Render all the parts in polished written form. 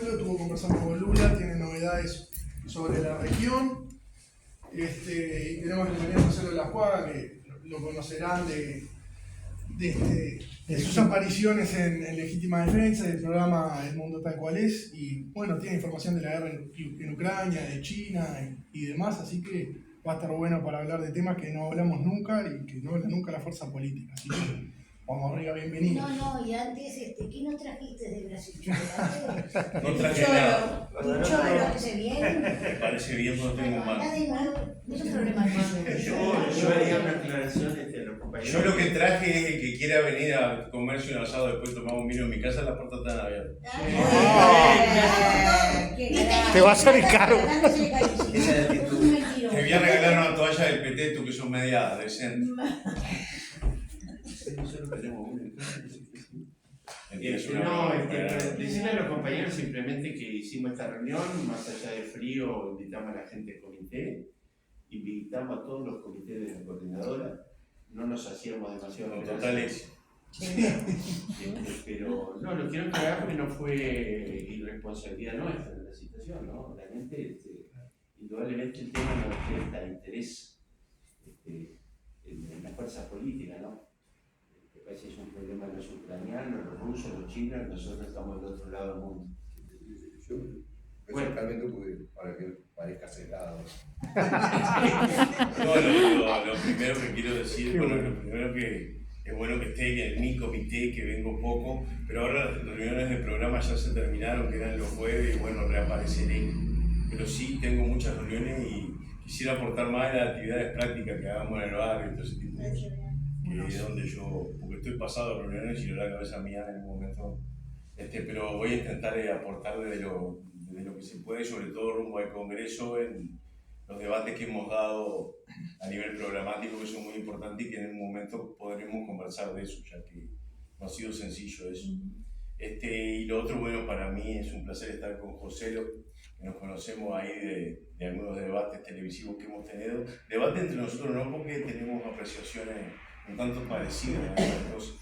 pueblo, estuvo conversando con Lula, tiene novedades sobre la región. Y tenemos el compañero Marcelo Lajuaga, que lo conocerán de sus apariciones en Legítima Defensa, del programa El Mundo Tal Cual Es, y bueno, tiene información de la guerra en Ucrania, de China y demás, así que va a estar bueno para hablar de temas que no hablamos nunca y que no habla nunca la fuerza política. Así que vamos arriba, bienvenido. No, y antes, ¿qué nos trajiste de Brasil? ¿Chocolate? No traje nada. ¿Un cholo le parece bien? Me parece bien, no tengo Bueno, mano. nadie más, muchos problemas más. Yo haría una aclaración entre los compañeros. Yo lo que traje es el que quiera venir a comerse un asado, después tomamos un vino en mi casa, las puertas están abiertas. Te va a salir caro. Esa es la actitud. Te voy a regalar una toalla del PT, tú que sos media decente. Nosotros tenemos una en casa. Decirle a los compañeros simplemente que hicimos esta reunión, más allá del frío, invitamos a la gente del comité, invitamos a todos los comités de la coordinadora, no nos hacíamos demasiado Con total éxito. pero no, lo quiero aclarar porque no fue irresponsabilidad nuestra en la situación, ¿no? Realmente, indudablemente el tema nos despierta interés en la fuerza política, ¿no? Parece que es un problema de los ucranianos, los rusos, los chinos, nosotros estamos del otro lado del mundo. Yo personalmente para que parezca sesgado. No, lo primero que quiero decir, lo primero que es bueno que esté en mi comité, que vengo poco, pero ahora las reuniones del programa ya se terminaron, quedan los jueves y bueno, reapareceré. Pero sí tengo muchas reuniones y quisiera aportar más a las actividades prácticas que hagamos en el barrio y todo ese tipo de cosas. Que es donde yo, porque estoy pasado a reuniones y la cabeza mía en un momento, pero voy a intentar aportar desde lo que se puede, sobre todo rumbo al Congreso, en los debates que hemos dado a nivel programático, que son muy importantes y que en un momento podremos conversar de eso, ya que no ha sido sencillo eso. Y lo otro, bueno, para mí es un placer estar con José, que nos conocemos ahí de algunos debates televisivos que hemos tenido. Debate entre nosotros no, porque tenemos apreciaciones un tanto parecidas en estas cosas.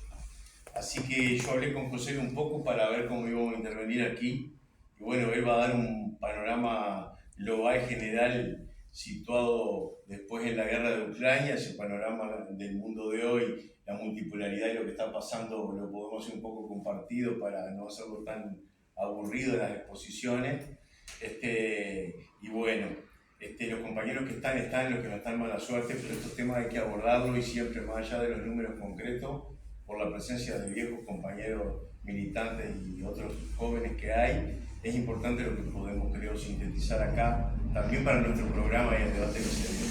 Así que yo hablé con José un poco para ver cómo íbamos a intervenir aquí. Y bueno, él va a dar un panorama global general situado después en la guerra de Ucrania, ese panorama del mundo de hoy, la multipolaridad y lo que está pasando, lo podemos hacer un poco compartido para no hacerlo tan aburrido en las exposiciones. Y bueno, los compañeros que están, los que no están, mala suerte, pero estos temas hay que abordarlos y siempre más allá de los números concretos, por la presencia de viejos compañeros militantes y otros jóvenes que hay, es importante lo que podemos, creo, sintetizar acá, también para nuestro programa y el debate que se dio.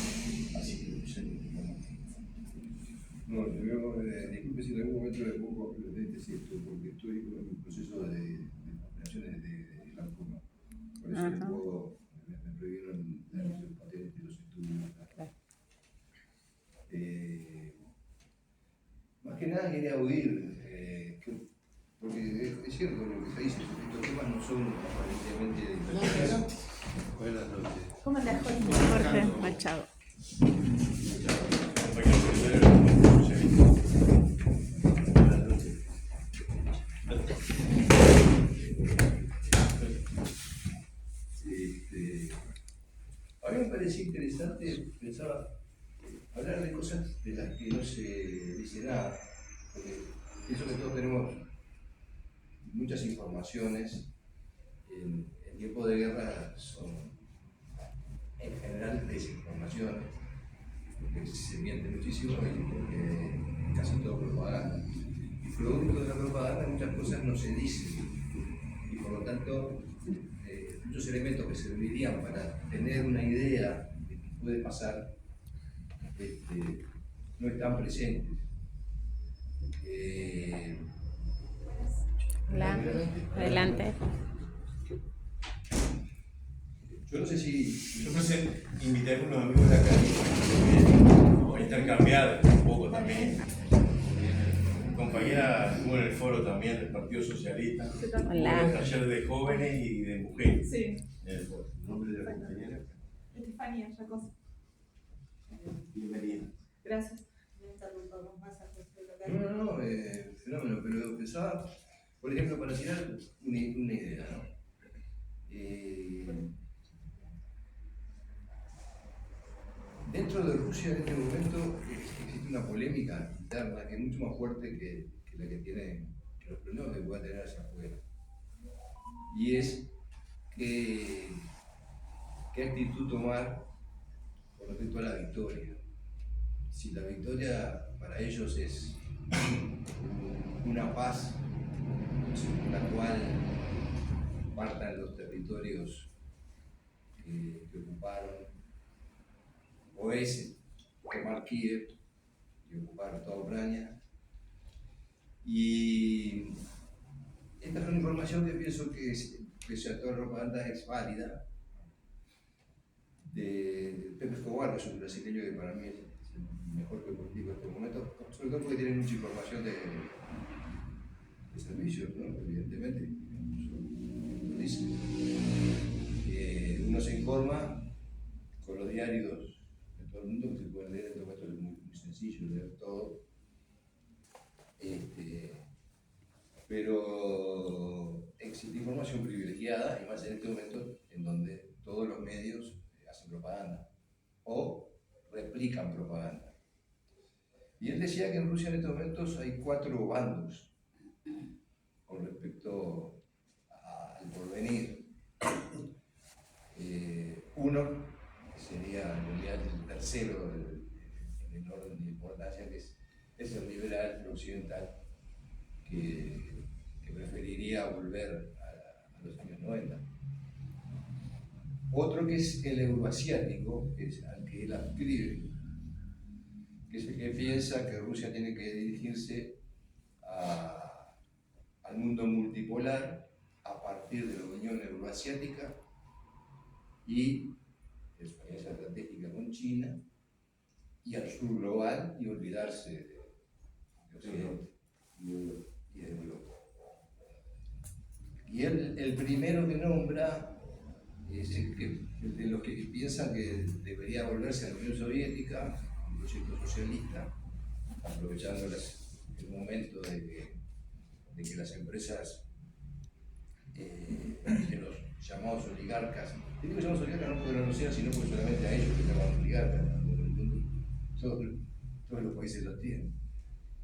Así que, No, disculpe si en algún momento le pongo es esto, porque estoy con un proceso de operaciones de glaucoma. Por eso me prohibieron los patentes de los estudios. Más que nada quería oír, porque es cierto lo que se dice, estos temas no son aparentemente de investigación. Buenas noches. ¿Cómo andás, Jorge Machado? Buenas noches. A mí me parecía interesante, pensaba, hablar de cosas de las que no se dice nada, porque pienso que todos tenemos muchas informaciones. En tiempo de guerra son en general desinformaciones, porque se miente muchísimo y porque casi todo propaganda. Y producto de la propaganda muchas cosas no se dicen, y por lo tanto muchos elementos que servirían para tener una idea de qué puede pasar no están presentes. Adelante. Yo no sé si... Yo pensé invitar a unos amigos de la academia a intercambiar un poco también. Mi compañera estuvo en el foro también del Partido Socialista, en el taller de jóvenes y de mujeres. Sí. En el foro. ¿El nombre de la compañera? Estefanía Yacosa. Bienvenida. Gracias. No, fenómeno, pero pensaba, por ejemplo, para tirar una idea, ¿no? Rusia en este momento existe una polémica interna que es mucho más fuerte que la que tiene, que los problemas que pueda tener hacia afuera. Y es qué actitud tomar con respecto a la victoria. Si la victoria para ellos es una paz en la cual partan los territorios que ocuparon, o es tomar Kiev y ocupar toda Ucrania. Y esta es una información que pienso que, pese a toda la propaganda, es válida, de Pepe Escobar, que es un brasileño que para mí es el mejor político en este momento, sobre todo porque tiene mucha información de servicios, ¿no? Evidentemente. Lo dice. Uno se informa con los diarios de todo el mundo, que se pueden leer, en todo esto es muy sencillo leer todo. Pero existe información privilegiada, y más en este momento en donde todos los medios hacen propaganda o replican propaganda. Y él decía que en Rusia en estos momentos hay 4 bandos con respecto al porvenir. Uno sería en realidad el tercero en el orden de importancia, que es el liberal, el occidental, que preferiría volver a los años 90. Otro que es el euroasiático, que es al que él adscribe, que es el que piensa que Rusia tiene que dirigirse al mundo multipolar a partir de la Unión Euroasiática y de su alianza estratégica con China, y al sur global, y olvidarse de Occidente y de Europa. Y él, el primero que nombra, es el de los que piensan que debería volverse a la Unión Soviética, un proyecto socialista, aprovechando el momento de que las empresas de los llamados oligarcas, digo llamados oligarcas no porque no lo sean, sino porque solamente a ellos que llaman oligarcas, en el mundo, todos los países los tienen,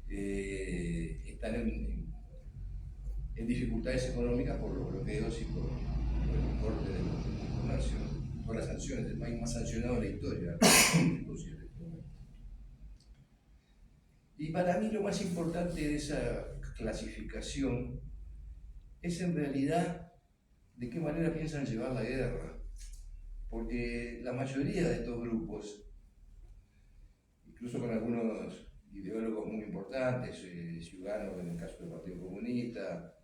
están en dificultades económicas por los bloqueos y por el corte del comercio, por las sanciones, el país más sancionado de la historia. Y para mí lo más importante de esa clasificación es en realidad de qué manera piensan llevar la guerra. Porque la mayoría de estos grupos, incluso con algunos ideólogos muy importantes, Zyuganov en el caso del Partido Comunista,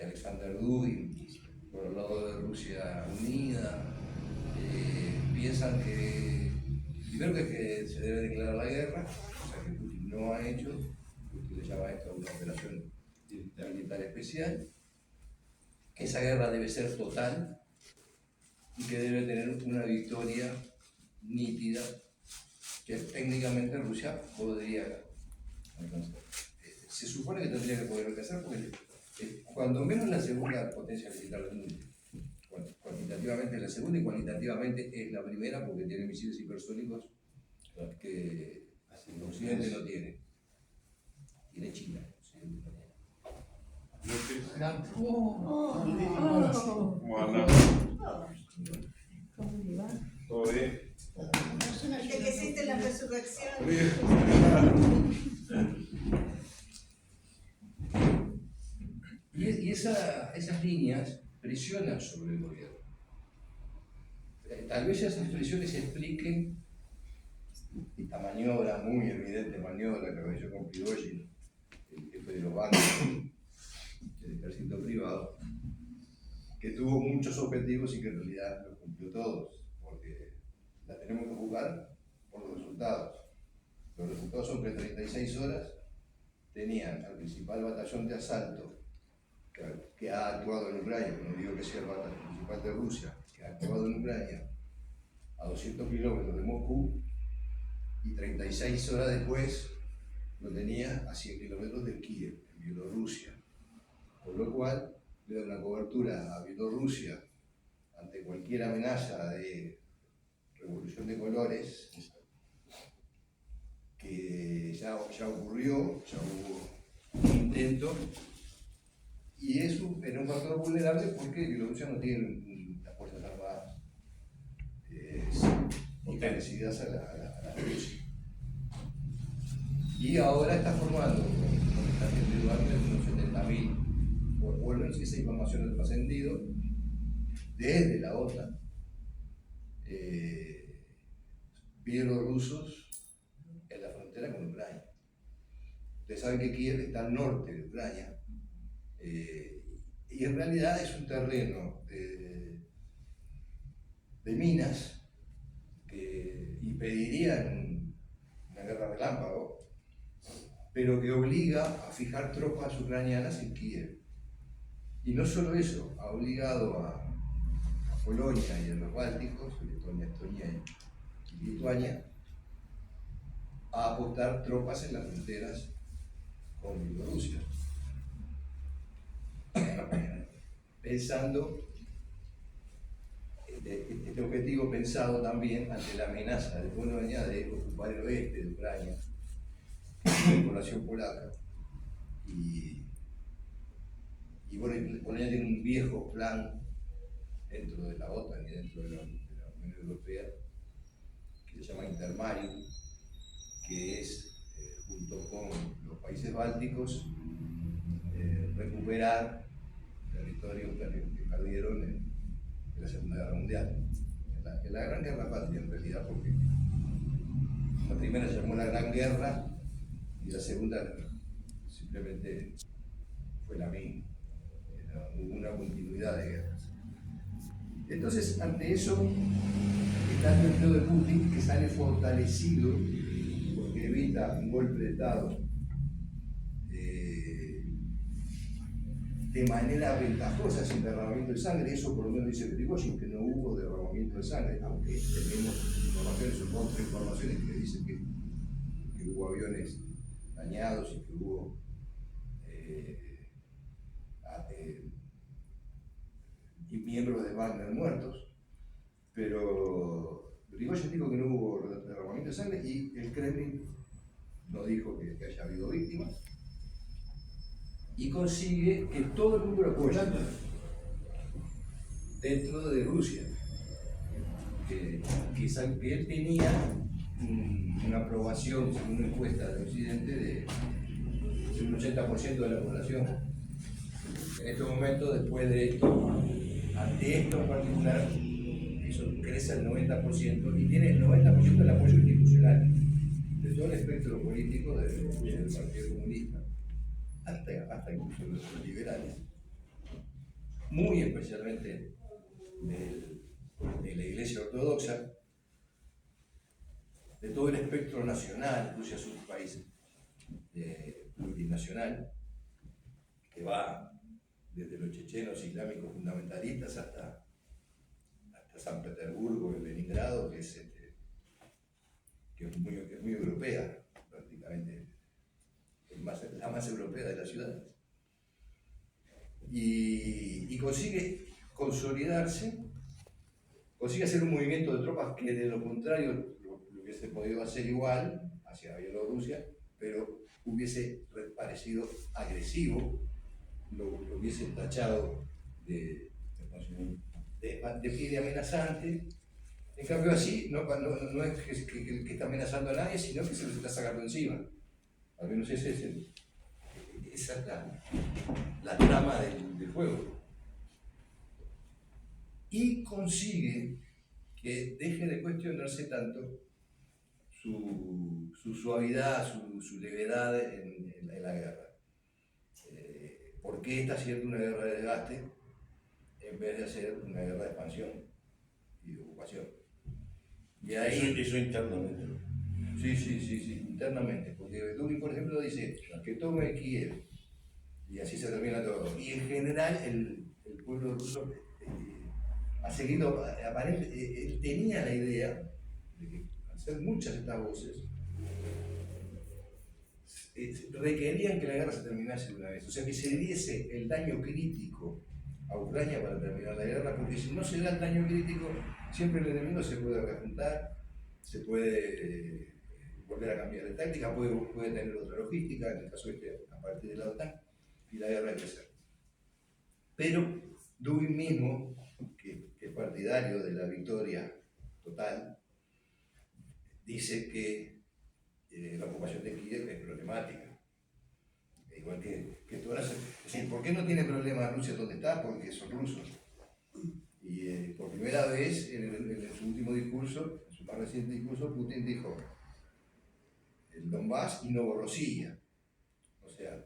Alexander Dugin por el lado de Rusia Unida, piensan que primero que se debe declarar la guerra, o sea que Putin no ha hecho, Putin le llama esto una operación militar especial, que esa guerra debe ser total y que debe tener una victoria nítida que técnicamente Rusia podría alcanzar. Se supone que tendría que poder alcanzar porque cuando menos la segunda potencia militar del mundo. Cuantitativamente es la segunda y cualitativamente es la primera porque tiene misiles hipersónicos que el Occidente no tiene. Tiene China. ¿Cómo le va? ¿Todo bien? De que existe la resurrección. Y esas líneas presionan sobre el gobierno. Tal vez esas presiones expliquen esta maniobra, muy evidente maniobra que había hecho con Prigozhin, el jefe de los bancos del ejército privado, que tuvo muchos objetivos y que en realidad los cumplió todos, porque la tenemos que jugar por los resultados. Los resultados son que en 36 horas tenían al principal batallón de asalto que ha actuado en Ucrania, no digo que sea el batallón principal de Rusia, que ha actuado en Ucrania a 200 kilómetros de Moscú, y 36 horas después lo tenía a 100 kilómetros de Kiev, en Bielorrusia. Con lo cual le da una cobertura a Bielorrusia ante cualquier amenaza de revolución de colores que ya ocurrió, ya hubo un intento, y es en un factor vulnerable porque Bielorrusia no tiene las fuerzas armadas fortalecidas a la Rusia. Y ahora está formando, con esta gente de Duarte, unos 70.000, o al menos esa información ha trascendido, desde la OTAN, bielorrusos en la frontera con Ucrania. Ustedes saben que Kiev está al norte de Ucrania, y en realidad es un terreno de minas que impedirían una guerra relámpago, pero que obliga a fijar tropas ucranianas en Kiev. Y no solo eso, ha obligado a Polonia y a los Bálticos, Letonia, Estonia y Lituania, a apostar tropas en las fronteras con Bielorrusia. Pensando, este objetivo pensado también ante la amenaza de Polonia de ocupar el oeste de Ucrania, de población polaca. Y bueno, Polonia tiene un viejo plan dentro de la OTAN y dentro de la Unión Europea que se llama Intermarium, que es, junto con los países bálticos, recuperar territorios que perdieron en la Segunda Guerra Mundial, en la Gran Guerra Patria en realidad, porque la primera se llamó la Gran Guerra y la segunda simplemente fue la misma, hubo una continuidad de guerras. Entonces, ante eso, está el empleo de Putin, que sale fortalecido porque evita un golpe de Estado de manera ventajosa, sin derramamiento de sangre. Eso por lo menos dice Prigozhin, que no hubo derramamiento de sangre, aunque tenemos informaciones o contrainformaciones que dicen que hubo aviones dañados y que hubo miembros de Wagner muertos, pero Prigozhin dijo que no hubo derramamiento de sangre y el Kremlin no dijo que haya habido víctimas, y consigue que todo el mundo lo apoye dentro de Rusia, que él tenía una aprobación, según una encuesta de Occidente, de un 80% de la población. En este momento, después de esto, ante esto en particular, eso crece al 90% y tiene el 90% del apoyo institucional de todo el espectro político del Partido Comunista, hasta incluso los liberales, muy especialmente de la Iglesia Ortodoxa, de todo el espectro nacional. Rusia es un país plurinacional que va desde los chechenos islámicos fundamentalistas hasta San Petersburgo y Leningrado, que es muy europea, prácticamente la más europea de las ciudades. Y consigue consolidarse, consigue hacer un movimiento de tropas que de lo contrario lo hubiese podido hacer igual hacia Bielorrusia, pero hubiese parecido agresivo, lo hubiese tachado de amenazante. En cambio así, no es que está amenazando a nadie, sino que se lo está sacando encima. Al menos esa es la trama del juego. Y consigue que deje de cuestionarse tanto su suavidad, su levedad en la guerra. ¿Por qué está haciendo una guerra de desgaste en vez de hacer una guerra de expansión y de ocupación? Y ahí, eso internamente. Sí, internamente, porque Dugin, por ejemplo, dice que tome Kiev y así se termina todo. Y en general el pueblo ruso ha seguido, él tenía la idea de que al ser muchas estas voces, requerían que la guerra se terminase de una vez, o sea que se diese el daño crítico a Ucrania para terminar la guerra, porque si no se da el daño crítico, siempre el enemigo se puede rejuntar, se puede volver a cambiar de táctica, puede tener otra logística, en el caso este, a partir de la OTAN, y la guerra hay que hacer. Pero Dugin mismo, que es partidario de la victoria total, dice que la ocupación de Kiev es problemática. Igual que todas las... Es decir, ¿por qué no tiene problema Rusia donde está? Porque son rusos. Y por primera vez, en su último discurso, en su más reciente discurso, Putin dijo el Donbass y Novorossiya. O sea,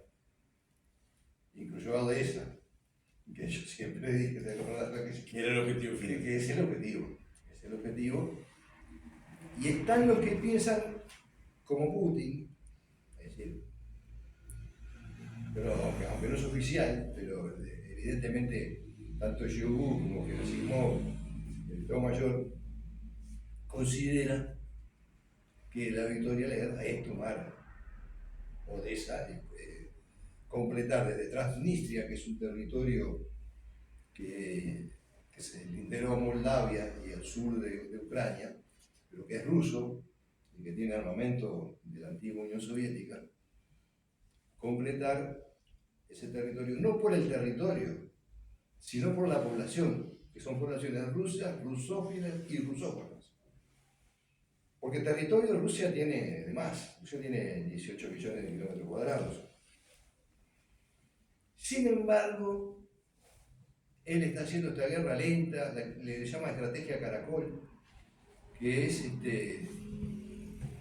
incluyó a Odessa, que yo siempre dije, que era el objetivo final. que es el objetivo. Es el objetivo. Y están los que piensan como Putin, es decir, pero aunque no es oficial, pero evidentemente tanto Shoigu como Gerasimov, el Estado Mayor, considera que la victoria de la guerra es tomar Odessa, completar desde Transnistria, que es un territorio que se linderó a Moldavia y al sur de Ucrania, pero que es ruso y que tiene armamento de la antigua Unión Soviética, completar ese territorio, no por el territorio, sino por la población, que son poblaciones rusas, rusófilas y rusófonas. Porque el territorio de Rusia tiene de más, Rusia tiene 18 millones de kilómetros cuadrados. Sin embargo, él está haciendo esta guerra lenta, le llama estrategia caracol, que es de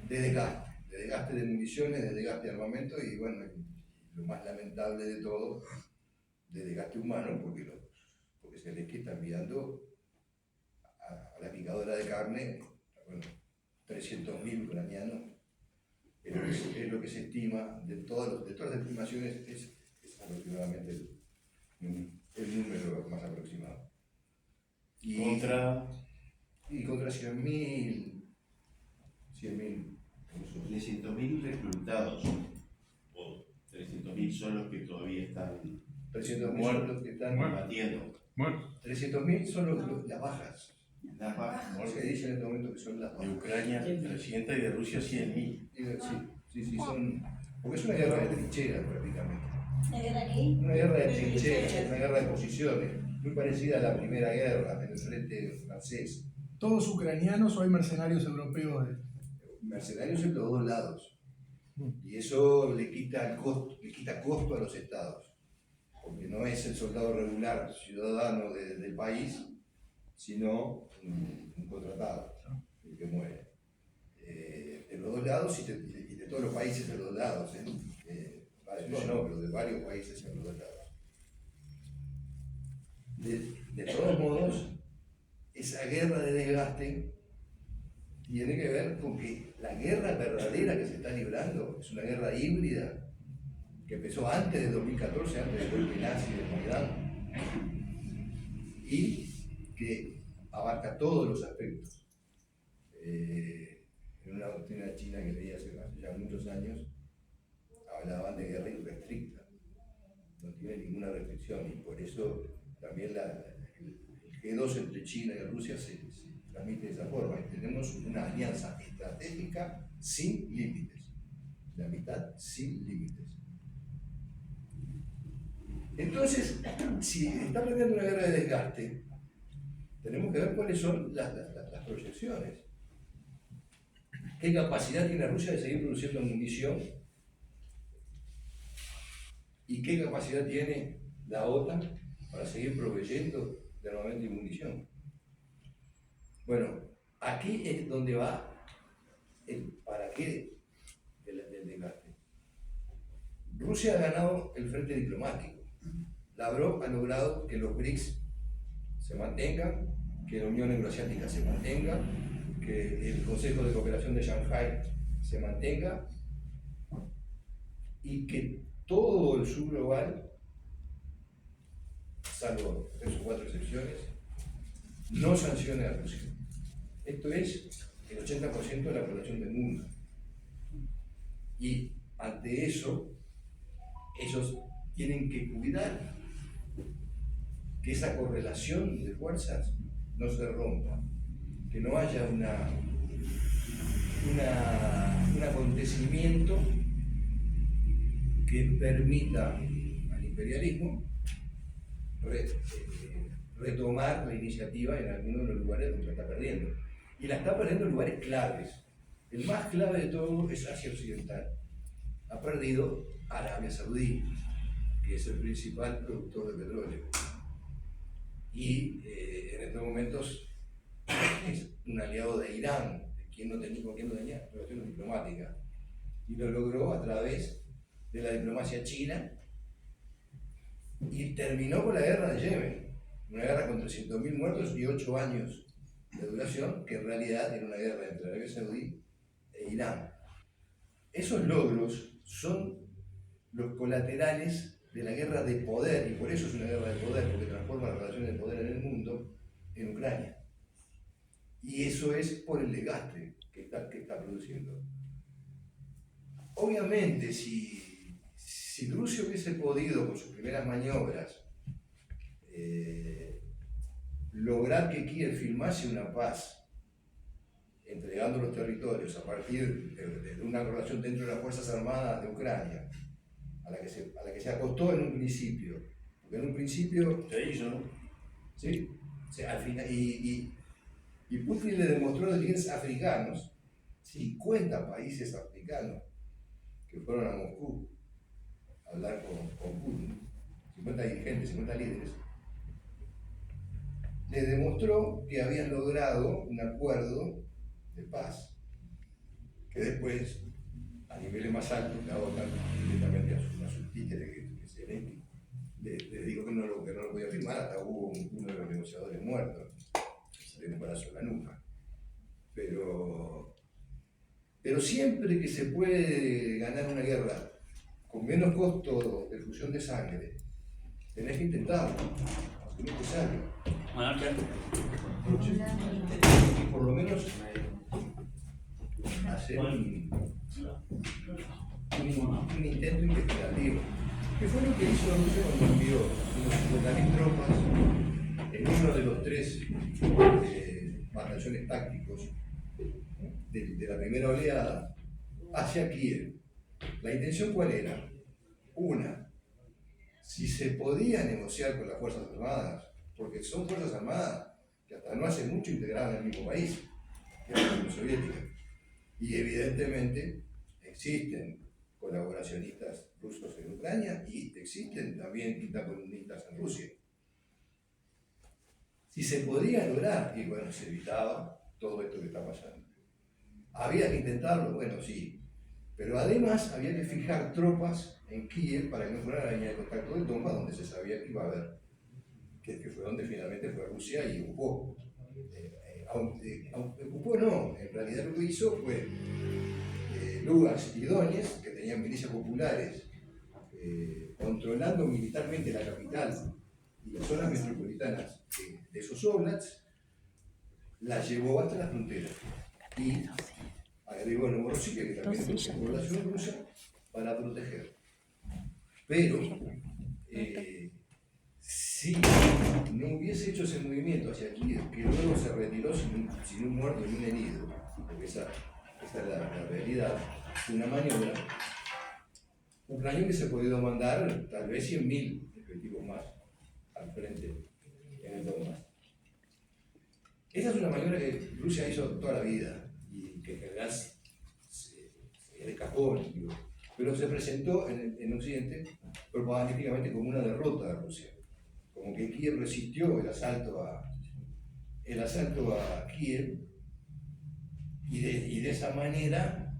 desgaste de municiones, de desgaste de armamento y bueno, lo más lamentable de todo, de desgaste humano, porque Zelensky está enviando a la picadora de carne, bueno, 300.000 ucranianos, es lo que se estima, de todas las estimaciones es aproximadamente el número más aproximado. Y contra 100.000 300.000 reclutados, o 300.000 son los que todavía están 300.000 muertos que están combatiendo. 300.000 son las bajas. Las bajas. Se dice en este momento que son las bajas. De Ucrania 300 y de Rusia 100.000. Sí, son. Porque es una guerra de trincheras prácticamente. ¿La guerra qué? Una guerra de trincheras, una guerra de posiciones, muy parecida a la Primera Guerra en el frente francés. ¿Todos ucranianos o hay mercenarios europeos? Mercenarios en los dos lados. Y eso le quita costo a los estados. Porque no es el soldado regular, ciudadano del país, sino un contratado, el que muere. De los dos lados y de todos los países de los dos lados. No, pero de varios países en los dos lados. De todos modos, esa guerra de desgaste tiene que ver con que la guerra verdadera que se está librando es una guerra híbrida que empezó antes de 2014, antes del golpe nazi de Maidán, y que abarca todos los aspectos. En una doctrina china que leí hace ya muchos años, hablaban de guerra irrestricta, no tiene ninguna restricción, y por eso también el G2 entre China y Rusia se transmite de esa forma. Y tenemos una alianza estratégica sin límites, la amistad sin límites. Entonces, si está planteando una guerra de desgaste, tenemos que ver cuáles son las proyecciones. ¿Qué capacidad tiene Rusia de seguir produciendo munición? ¿Y qué capacidad tiene la OTAN para seguir proveyendo de armamento y munición? Bueno, aquí es donde va el para qué del desgaste. Rusia ha ganado el frente diplomático. Lavrov ha logrado que los BRICS se mantengan, que la Unión Euroasiática se mantenga, que el Consejo de Cooperación de Shanghái se mantenga y que todo el sur global, salvo 3 o 4 excepciones, no sancione a Rusia. Esto es el 80% de la población del mundo. Y ante eso, ellos tienen que cuidar que esa correlación de fuerzas no se rompa, que no haya un acontecimiento que permita al imperialismo retomar la iniciativa en algunos de los lugares donde la está perdiendo. Y la está perdiendo en lugares claves. El más clave de todo es Asia Occidental. Ha perdido Arabia Saudí, que es el principal productor de petróleo. Y en estos momentos es un aliado de Irán, con quien no tenía relaciones diplomáticas. Y lo logró a través de la diplomacia china y terminó con la guerra de Yemen. Una guerra con 300.000 muertos y 8 años de duración, que en realidad era una guerra entre Arabia Saudí e Irán. Esos logros son los colaterales de la guerra de poder, y por eso es una guerra de poder, porque transforma las relaciones de poder en el mundo en Ucrania. Y eso es por el desgaste que está produciendo. Obviamente, si Rusia hubiese podido, con sus primeras maniobras, lograr que Kiev firmase una paz, entregando los territorios a partir de una relación dentro de las Fuerzas Armadas de Ucrania, a la que se acostó en un principio, porque en un principio... Se hizo, ¿no? Sí, al final, y Putin le demostró a los líderes africanos, 50 países africanos, que fueron a Moscú a hablar con Putin, 50 dirigentes, 50 líderes, le demostró que habían logrado un acuerdo de paz, que después, a niveles más altos, la OTAN, directamente a sus títeres, que Zelensky, le dijo que no lo podía firmar, hasta hubo uno de los negociadores muertos, de un balazo en la nuca. Pero siempre que se puede ganar una guerra con menos costo de fusión de sangre, tenés que intentarlo, aunque no es necesario. Y por lo menos hacer un intento investigativo. ¿Qué fue lo que hizo Rusia cuando envió unos 50.000 tropas en uno de los 3 batallones tácticos de la primera oleada hacia Kiev? ¿La intención cuál era? Una, si se podía negociar con las Fuerzas Armadas, porque son Fuerzas Armadas que hasta no hace mucho integraban el mismo país, que era la Unión Soviética. Y evidentemente existen colaboracionistas rusos en Ucrania y existen también intercomunistas en Rusia. Si se podía lograr, y bueno, se evitaba todo esto que está pasando. ¿Había que intentarlo? Bueno, sí. Pero además había que fijar tropas en Kiev para que no fuera la línea de contacto de Donbass, donde se sabía que iba a haber, que fue donde finalmente fue Rusia y ocupó. Ocupó no, en realidad lo que hizo fue Lugansk y Donetsk, que tenían milicias populares, controlando militarmente la capital y las zonas metropolitanas de esos oblats, la llevó hasta la frontera. Y agregó Novorossiya, que también es una población rusa, para proteger. Pero si no hubiese hecho ese movimiento hacia Kiev, que luego se retiró sin un muerto ni un herido, porque esa es la realidad, una maniobra, Ucrania hubiese podido mandar tal vez 100.000 efectivos más al frente en el Donbass. Esa es una maniobra que Rusia hizo toda la vida y que en general se escapó, pero se presentó en Occidente propagandísticamente como una derrota de Rusia, como que Kiev resistió el asalto a Kiev y de esa manera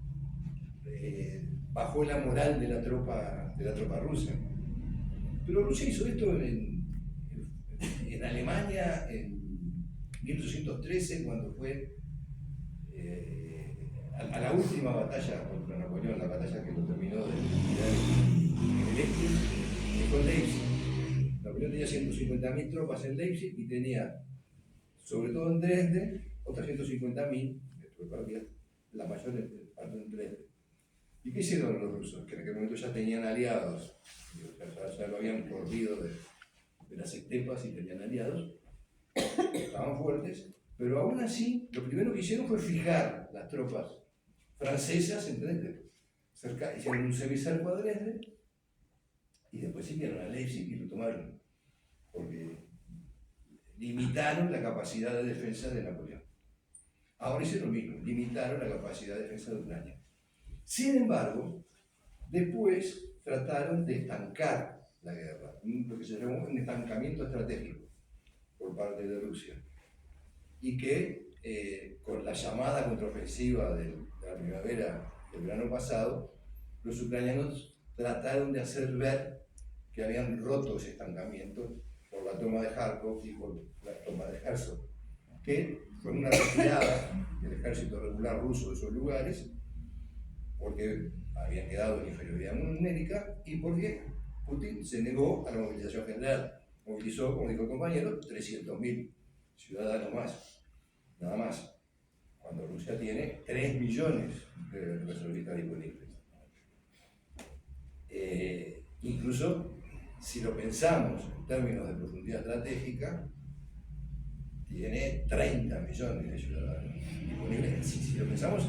bajó la moral de la tropa rusa. Pero Rusia hizo esto en Alemania en 1813, cuando fue a la última batalla contra Napoleón, la batalla que lo terminó de liquidar en el este, que fue Leipzig. Napoleón tenía 150.000 tropas en Leipzig y tenía, sobre todo en Dresde, otras 150.000, la mayor parte en Dresde. ¿Y qué hicieron los rusos? Que en aquel momento ya tenían aliados, ya lo habían corrido de las estepas y tenían aliados, estaban fuertes, pero aún así lo primero que hicieron fue fijar las tropas francesas, ¿entendés? Hicieron un semicerco a Dresde y después siguieron a Leipzig y lo tomaron, porque limitaron la capacidad de defensa de Napoleón. Ahora hicieron lo mismo, limitaron la capacidad de defensa de Ucrania. Sin embargo, después trataron de estancar la guerra, lo que se llamó un estancamiento estratégico por parte de Rusia, y que con la llamada contraofensiva de la primavera del verano pasado, los ucranianos trataron de hacer ver que habían roto ese estancamiento por la toma de Kharkov y por la toma de Kherson, que fue una retirada del ejército regular ruso de esos lugares, porque habían quedado en inferioridad numérica y porque Putin se negó a la movilización general. Movilizó, como dijo el compañero, 300.000 ciudadanos más, nada más, cuando Rusia tiene 3 millones de reservistas disponibles. Incluso, si lo pensamos en términos de profundidad estratégica, tiene 30 millones de ciudadanos disponibles. Si lo pensamos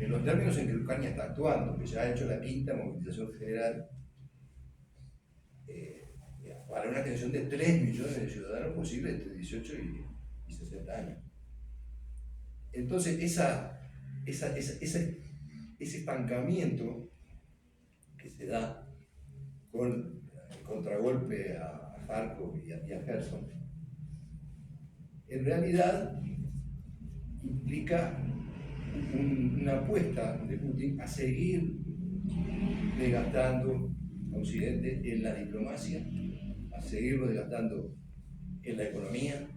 en los términos en que Ucrania está actuando, que ya ha hecho la 5ª movilización general, para una extensión de 3 millones de ciudadanos posibles entre 18 y 60 años. Entonces, ese estancamiento que se da con el contragolpe a Kharkov y a Kherson, en realidad implica una apuesta de Putin a seguir desgastando a Occidente en la diplomacia, a seguirlo desgastando en la economía,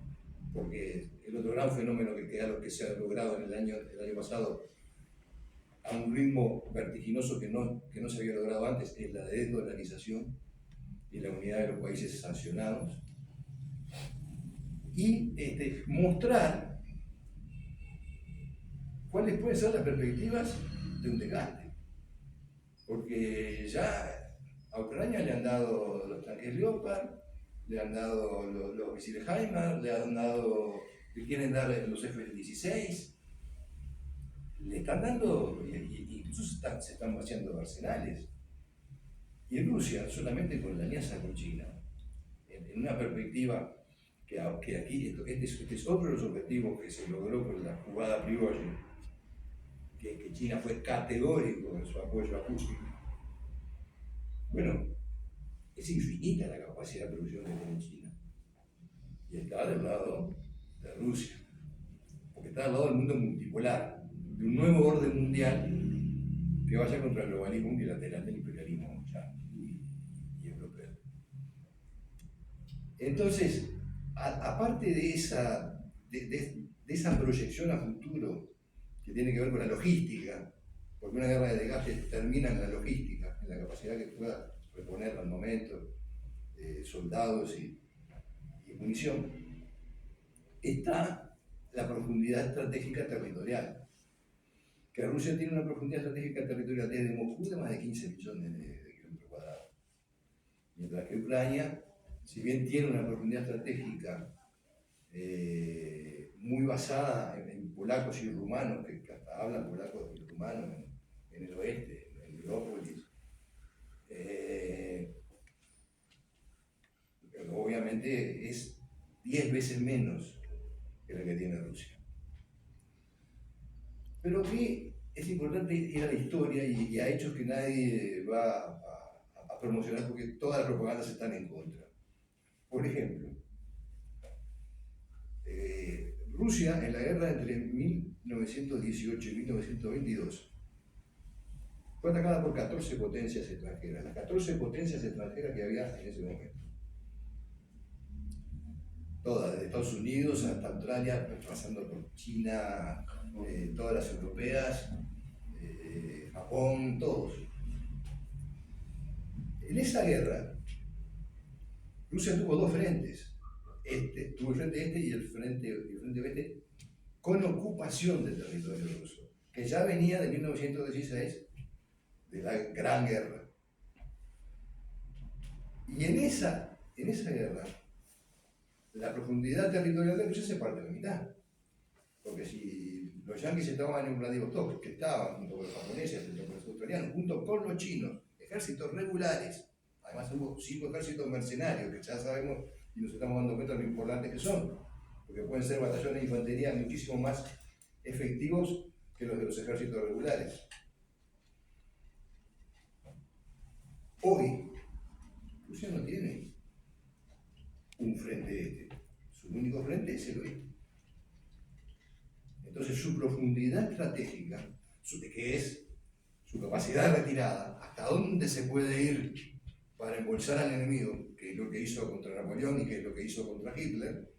porque el otro gran fenómeno que se ha logrado en el año pasado a un ritmo vertiginoso que no se había logrado antes es la desdolarización y la unidad de los países sancionados, y mostrar cuáles pueden ser las perspectivas de un desgaste, porque ya a Ucrania le han dado los tanques Leopard, le han dado los misiles HIMARS, le quieren dar los F-16, le están dando, y incluso se están vaciando arsenales. Y en Rusia, solamente con la alianza con China, en una perspectiva que aquí, este es otro de los objetivos que se logró con la jugada Prigozhin, que China fue categórico en su apoyo a Putin. Bueno, es infinita la capacidad de producción que tiene China. Y está del lado de Rusia, porque está del lado del mundo multipolar, de un nuevo orden mundial que vaya contra el globalismo unilateral del imperialismo mundial y europeo. Entonces, aparte de esa proyección a futuro que tiene que ver con la logística, porque una guerra de desgaste termina en la logística, en la capacidad que pueda reponer al momento soldados y munición, está la profundidad estratégica territorial. Que Rusia tiene una profundidad estratégica territorial desde Moscú de más de 15 millones de kilómetros cuadrados. Mientras que Ucrania, si bien tiene una profundidad estratégica muy basada en polacos y rumanos, que hasta hablan polacos y rumanos en el oeste, en Leópolis, pero obviamente es 10 veces menos que la que tiene Rusia. Pero aquí es importante ir a la historia y a hechos que nadie va a promocionar porque todas las propagandas están en contra. Por ejemplo, Rusia en la guerra entre 1918 y 1922 fue atacada por 14 potencias extranjeras, las 14 potencias extranjeras que había en ese momento. Todas, desde Estados Unidos hasta Australia, pasando por China, todas las europeas, Japón, todos. En esa guerra, Rusia tuvo dos frentes. Tuvo el frente este y el frente oeste, con ocupación del territorio ruso, que ya venía de 1916, de la Gran Guerra. Y en esa guerra, la profundidad territorial de Rusia se parte a la mitad. Porque si los yanquis estaban en Vladivostok, que estaban junto con los japoneses, junto con los australianos, junto con los chinos, ejércitos regulares, además hubo 5 ejércitos mercenarios, que ya sabemos y nos estamos dando cuenta de lo importantes que son, porque pueden ser batallones de infantería muchísimo más efectivos que los de los ejércitos regulares. Hoy, Rusia no tiene un frente este. Su único frente es el oeste. Entonces su profundidad estratégica, que es su capacidad de retirada, hasta dónde se puede ir para embolsar al enemigo, que es lo que hizo contra Napoleón y que es lo que hizo contra Hitler,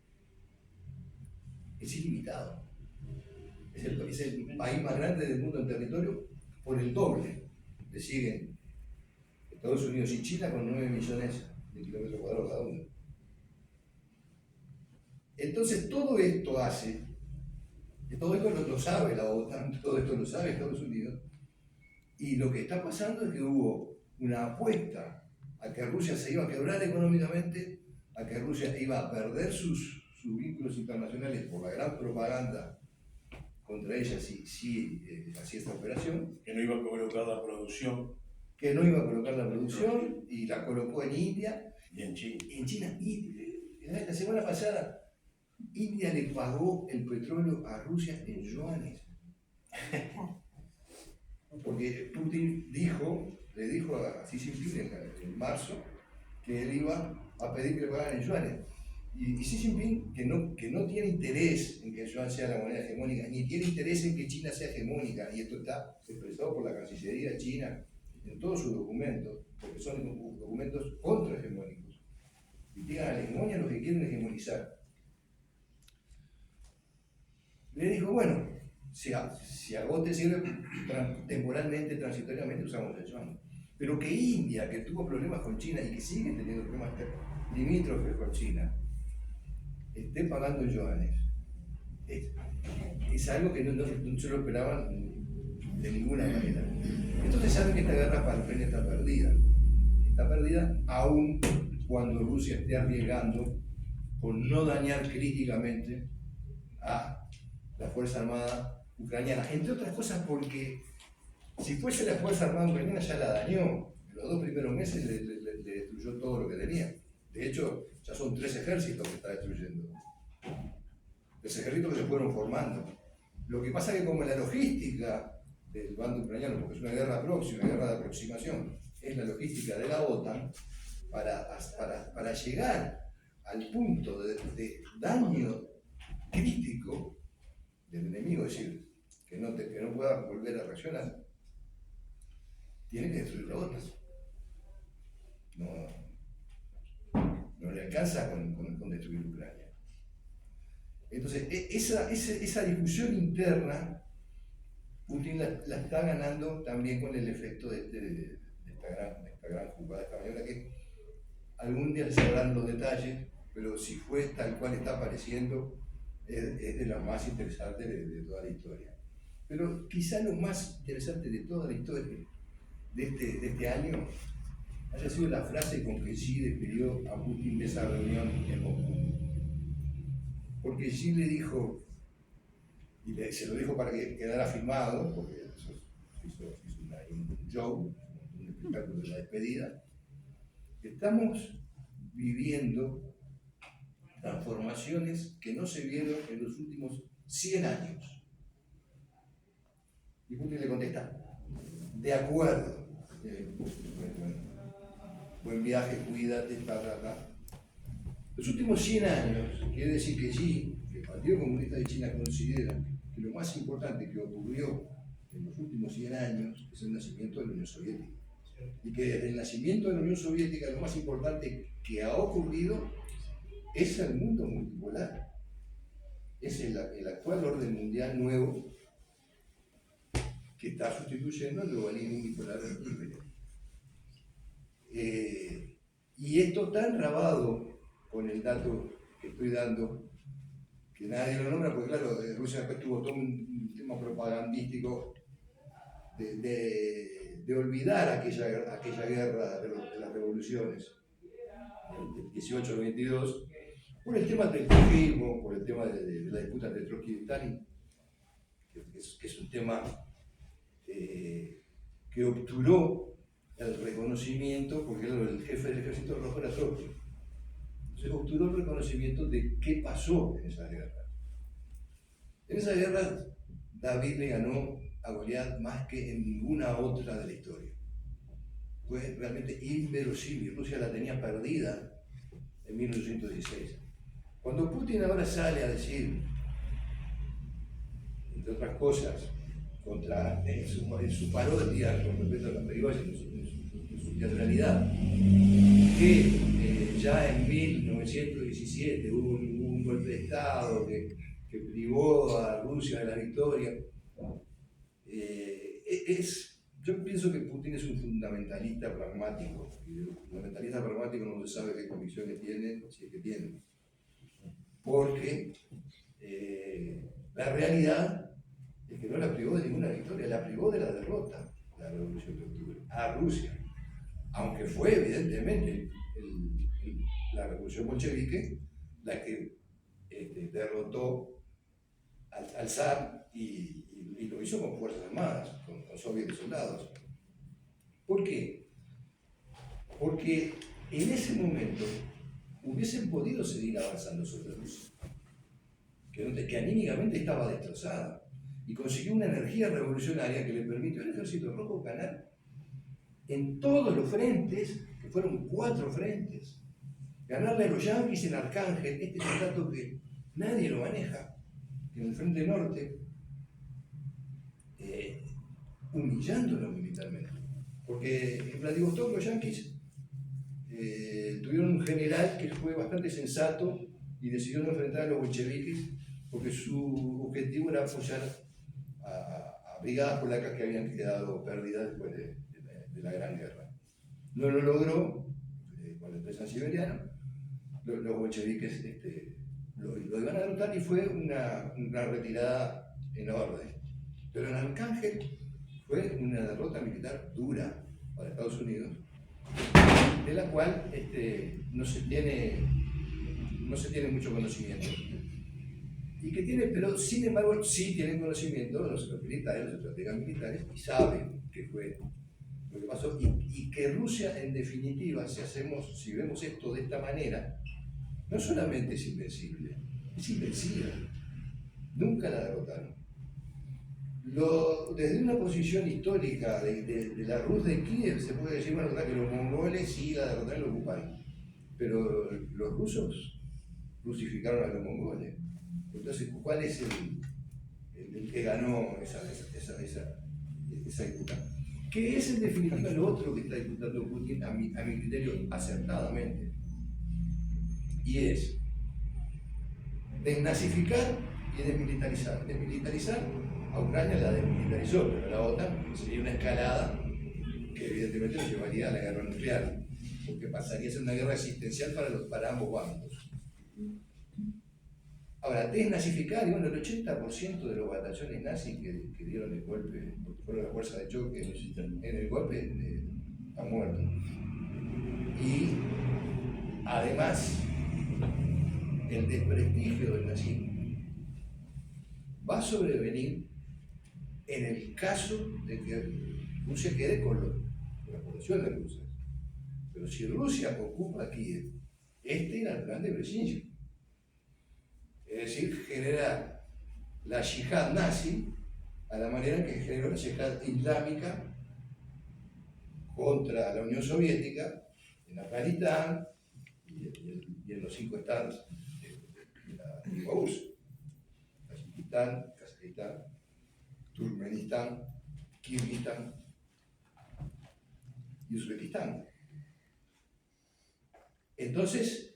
es ilimitado. Es el país más grande del mundo en territorio por el doble. Le siguen Estados Unidos y China con 9 millones de kilómetros cuadrados cada uno. Entonces todo esto hace, todo esto lo sabe la OTAN, todo esto lo sabe Estados Unidos, y lo que está pasando es que hubo una apuesta a que Rusia se iba a quebrar económicamente, a que Rusia iba a perder sus vínculos internacionales por la gran propaganda contra ella si hacía esta operación. Que no iba a colocar la producción. Que no iba a colocar la producción y la colocó en India. Y en China. En China. Y la semana pasada, India le pagó el petróleo a Rusia en yuanes. Porque Putin le dijo a Xi Jinping en marzo que él iba a pedir que le pagaran en yuanes. Y Xi Jinping, que no tiene interés en que el yuan sea la moneda hegemónica, ni tiene interés en que China sea hegemónica, y esto está expresado por la Cancillería china en todos sus documentos, porque son documentos contrahegemónicos. Critican a la hegemonia los que quieren hegemonizar. Le dijo, bueno, si a vos te sirve temporalmente, transitoriamente, usamos el yuan. Pero que India, que tuvo problemas con China y que sigue teniendo problemas limítrofes con China, esté pagando yuanes, es algo que no se lo esperaban de ninguna manera. Entonces saben que esta guerra para Ucrania está perdida. Está perdida aún cuando Rusia esté arriesgando con no dañar críticamente a la Fuerza Armada ucraniana. Entre otras cosas porque si fuese la Fuerza Armada ucraniana ya la dañó. En los 2 primeros meses le destruyó todo lo que tenía. De hecho, ya son 3 ejércitos que está destruyendo. 3 ejércitos que se fueron formando. Lo que pasa es que como la logística del bando ucraniano, porque es una guerra próxima, una guerra de aproximación, es la logística de la OTAN, para llegar al punto de daño crítico del enemigo, es decir, que no pueda volver a reaccionar, tiene que destruir la OTAN. No le alcanza con destruir Ucrania. Entonces, esa discusión interna, Putin la está ganando también con el efecto de esta gran jugada, esta maniobra que algún día les sabrán los detalles, pero si fue tal cual está apareciendo, es de las más interesantes de toda la historia. Pero quizá lo más interesante de toda la historia de este año haya sido la frase con que Xi despidió a Putin de esa reunión en Moscú. Porque Xi le dijo, y se lo dijo para que quedara filmado, porque eso hizo un show, un espectáculo de la despedida, estamos viviendo transformaciones que no se vieron en los últimos 100 años. Y Putin le contesta, de acuerdo, buen viaje, cuídate, Los últimos 100 años, quiere decir que Xi, que el Partido Comunista de China considera que lo más importante que ocurrió en los últimos 100 años es el nacimiento de la Unión Soviética. Y que desde el nacimiento de la Unión Soviética lo más importante que ha ocurrido es el mundo multipolar. Es el actual orden mundial nuevo que está sustituyendo al globalismo unipolar libre. Y esto está enrabado con el dato que estoy dando, que nadie lo nombra, porque claro, Rusia después tuvo todo un tema propagandístico de olvidar aquella guerra de las revoluciones, del 18 al 22, por el tema del trotskismo, por el tema de la disputa entre Trotsky y Stalin, que es un tema que obturó el reconocimiento, porque el jefe del Ejército Rojo era Trotsky. Entonces obturó el reconocimiento de qué pasó en esa guerra. En esa guerra David le ganó a Goliat más que en ninguna otra de la historia. Fue realmente inverosímil. Rusia la tenía perdida en 1816. Cuando Putin ahora sale a decir, entre otras cosas, en su parodia con respecto a la Prigozhin, en su teatralidad, que ya en 1917 hubo un golpe de Estado que privó a Rusia de la victoria. Yo pienso que Putin es un fundamentalista pragmático, y el fundamentalista pragmático no se sabe qué convicciones tiene, si es que tiene, porque la realidad es que no la privó de ninguna victoria, la privó de la derrota, la Revolución de Octubre, a Rusia, aunque fue evidentemente la Revolución bolchevique la que derrotó al zar y lo hizo con fuerzas armadas, con soviets de soldados. ¿Por qué? Porque en ese momento hubiesen podido seguir avanzando sobre Rusia, que anímicamente estaba destrozada, y consiguió una energía revolucionaria que le permitió al Ejército Rojo ganar en todos los frentes, que fueron 4 frentes. Ganarle a los yanquis en Arcángel, este es un dato que nadie lo maneja, en el frente norte, humillándolo militarmente. Porque en Vladivostok los yanquis tuvieron un general que fue bastante sensato y decidió no enfrentar a los bolcheviques porque su objetivo era apoyar a brigadas polacas que habían quedado perdidas después de la Gran Guerra. No lo logró con la empresa siberiana. Los bolcheviques lo iban a derrotar y fue una retirada en orden. Pero en Arcángel fue una derrota militar dura para Estados Unidos, de la cual no se tiene mucho conocimiento. Y que pero sin embargo sí tienen conocimiento los militares, los estrategas militares, y saben qué fue lo que pasó, y que Rusia, en definitiva, si vemos esto de esta manera, no solamente es invencible, es invencida. Nunca la derrotaron. Desde una posición histórica de la Rus de Kiev se puede decir, bueno, que los mongoles sí la derrotaron y lo ocuparon, pero los rusos rusificaron a los mongoles. Entonces, ¿cuál es el que ganó esa disputa? ¿Qué es en definitiva lo otro que está disputando Putin, a mi criterio, acertadamente? Y es desnazificar y desmilitarizar. Desmilitarizar, a Ucrania la desmilitarizó, pero la OTAN sería una escalada que evidentemente nos llevaría a la guerra nuclear, porque pasaría a ser una guerra existencial para ambos bandos. Ahora, desnazificar, y bueno, el 80% de los batallones nazis que dieron el golpe, porque fueron la fuerza de choque, en el golpe han muerto. Y además, el desprestigio del nazismo va a sobrevenir en el caso de que Rusia quede con la población de Rusia. Pero si Rusia ocupa Kiev, era el plan de Brezhnev. Es decir, generar la yihad nazi a la manera que generó la yihad islámica contra la Unión Soviética, en Afganistán y en los 5 estados de la antigua URSS: Tayikistán, Kazajistán, Turkmenistán, Kirguistán y Uzbekistán. Entonces,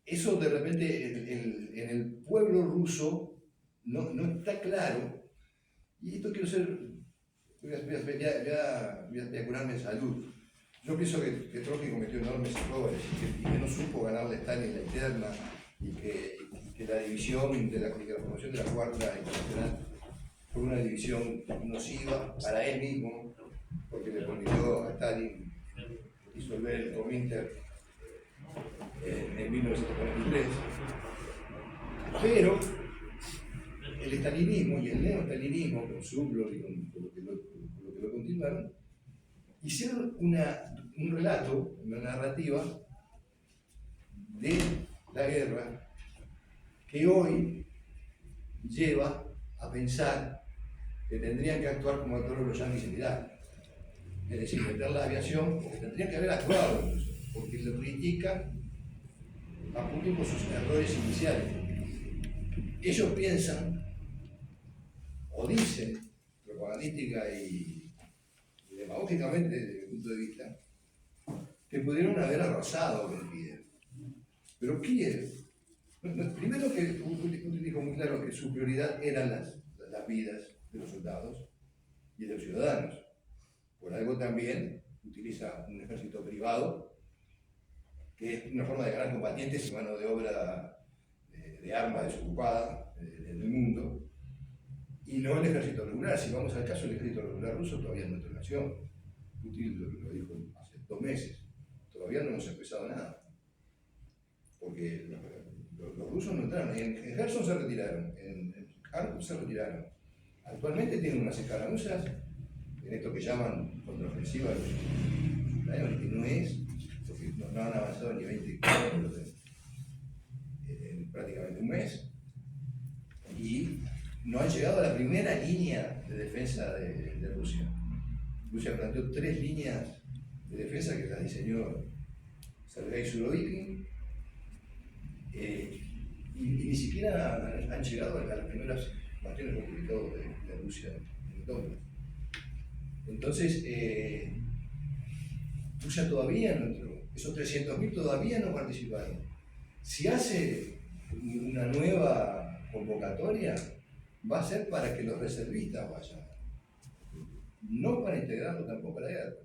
eso de repente en el pueblo ruso no está claro, y esto quiero ser, voy a curarme de salud. Yo pienso que Trotsky cometió enormes errores y que no supo ganarle a Stalin la interna, y que la división de la formación de la Cuarta Internacional fue una división nociva para él mismo, porque le permitió a Stalin disolver el Comintern en 1943, pero el estalinismo y el neoestalinismo, con Sublo y con lo que lo continuaron, hicieron un relato, una narrativa de la guerra que hoy lleva a pensar que tendrían que actuar como actuaron los yanquis en Irak. Es decir, meter la aviación, porque tendrían que haber actuado incluso, porque lo critican a Putin por sus errores iniciales. Ellos piensan, o dicen, propagandística y demagógicamente desde mi punto de vista, que pudieron haber arrasado con Kiev. Pero Kiev, primero que Putin dijo muy claro que su prioridad eran las vidas de los soldados y de los ciudadanos. Por algo también utiliza un ejército privado, que es una forma de ganar combatientes y mano de obra de armas desocupada en el mundo, y no el ejército regular. Si vamos al caso, el ejército regular ruso todavía no nació. Putin lo dijo hace 2 meses. Todavía no hemos empezado nada. Porque los rusos no entraron. En Gerson se retiraron, en Kharkov se retiraron. Actualmente tienen unas escaramuzas en esto que llaman contraofensiva de los ucranianos, que no es, porque no han avanzado ni 20 kilómetros en prácticamente un mes. Y no han llegado a la primera línea de defensa de Rusia. Rusia planteó 3 líneas de defensa que las diseñó Sergei Surovikin, y ni siquiera han llegado a las primeras bastiones fortificados de Rusia en el Donbass. Entonces, Rusia todavía no entró. Esos 300.000 todavía no participaron. Si hace una nueva convocatoria, va a ser para que los reservistas vayan, no para integrarlo tampoco a la guerra.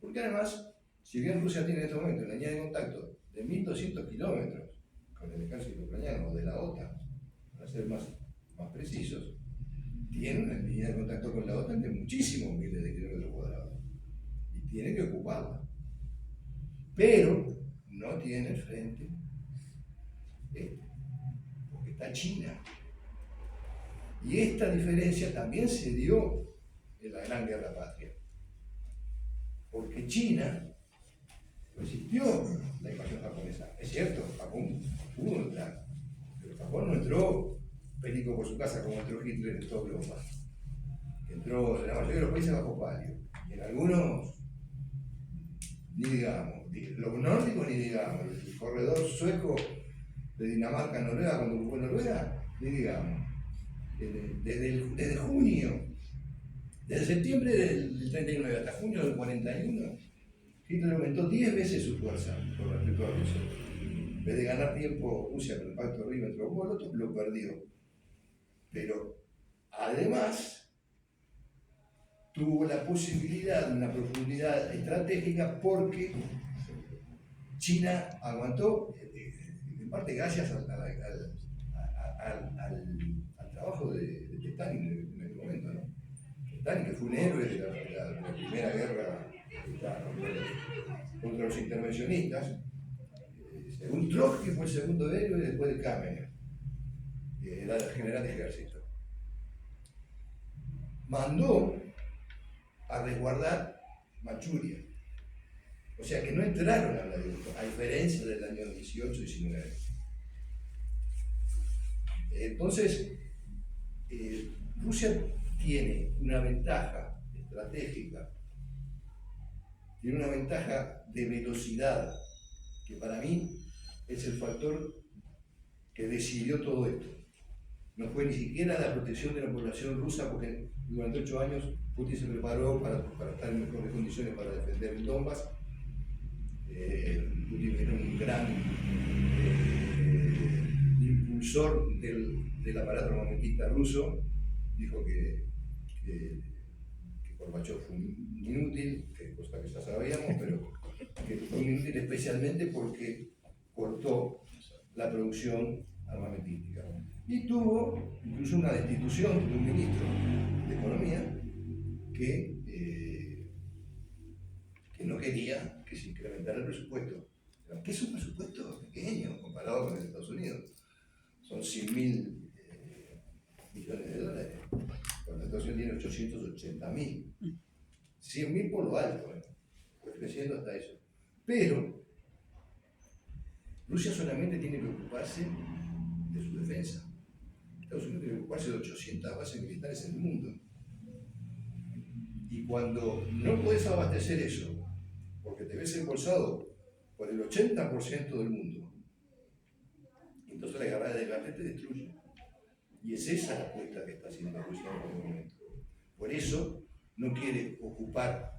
Porque además, si bien Rusia tiene en este momento una línea de contacto de 1.200 kilómetros con el ejército ucraniano o de la OTAN, para ser más precisos, tiene una línea de contacto con la OTAN de muchísimos miles de kilómetros cuadrados y tiene que ocuparla. Pero no tiene el frente porque está China. Y esta diferencia también se dio en la Gran Guerra Patria. Porque China resistió la invasión japonesa. Es cierto, Japón pudo entrar, pero Japón no entró perico por su casa como entró Hitler en toda Europa. Entró en la mayoría de los países bajo palio. Y en algunos, ni digamos, los nórdicos ni digamos, el corredor sueco de Dinamarca a Noruega, cuando ocupó Noruega, ni digamos. Desde junio, desde septiembre del 39 hasta junio del 41, Hitler aumentó 10 veces su fuerza con respecto a Rusia. En vez de ganar tiempo Rusia con el pacto Ribbentrop-Molotov, lo perdió. Pero además tuvo la posibilidad de una profundidad estratégica porque China aguantó, en parte gracias al trabajo de Stalin en aquel momento, ¿no? Stalin, que fue un héroe de la primera guerra contra los intervencionistas, según Trotsky fue el segundo héroe después de Kamenev, que era el general de ejército. Mandó a resguardar Manchuria. O sea que no entraron a Vladivostok, a diferencia del año 18-19. Entonces, Rusia tiene una ventaja estratégica, tiene una ventaja de velocidad, que para mí es el factor que decidió todo esto. No fue ni siquiera la protección de la población rusa, porque durante 8 años Putin se preparó para estar en mejores condiciones para defender el Donbass. Putin era un gran impulsor del aparato armamentista ruso. Dijo que Gorbachev fue un inútil, cosa que ya sabíamos, pero que fue un inútil especialmente porque cortó la producción armamentística. Y tuvo incluso una destitución de un ministro de Economía que no quería que se incrementara el presupuesto. Que es un presupuesto pequeño comparado con el de Estados Unidos. Son 100.000 880.000. 100.000 por lo alto, fue creciendo hasta eso. Pero Rusia solamente tiene que ocuparse de su defensa. Estados Unidos tiene que ocuparse de 800 bases militares en el mundo. Y cuando no puedes abastecer eso, porque te ves embolsado por el 80% del mundo, entonces la guerra de desgaste te destruye. Y es esa la apuesta que está haciendo Rusia en este momento. Por eso no quiere ocupar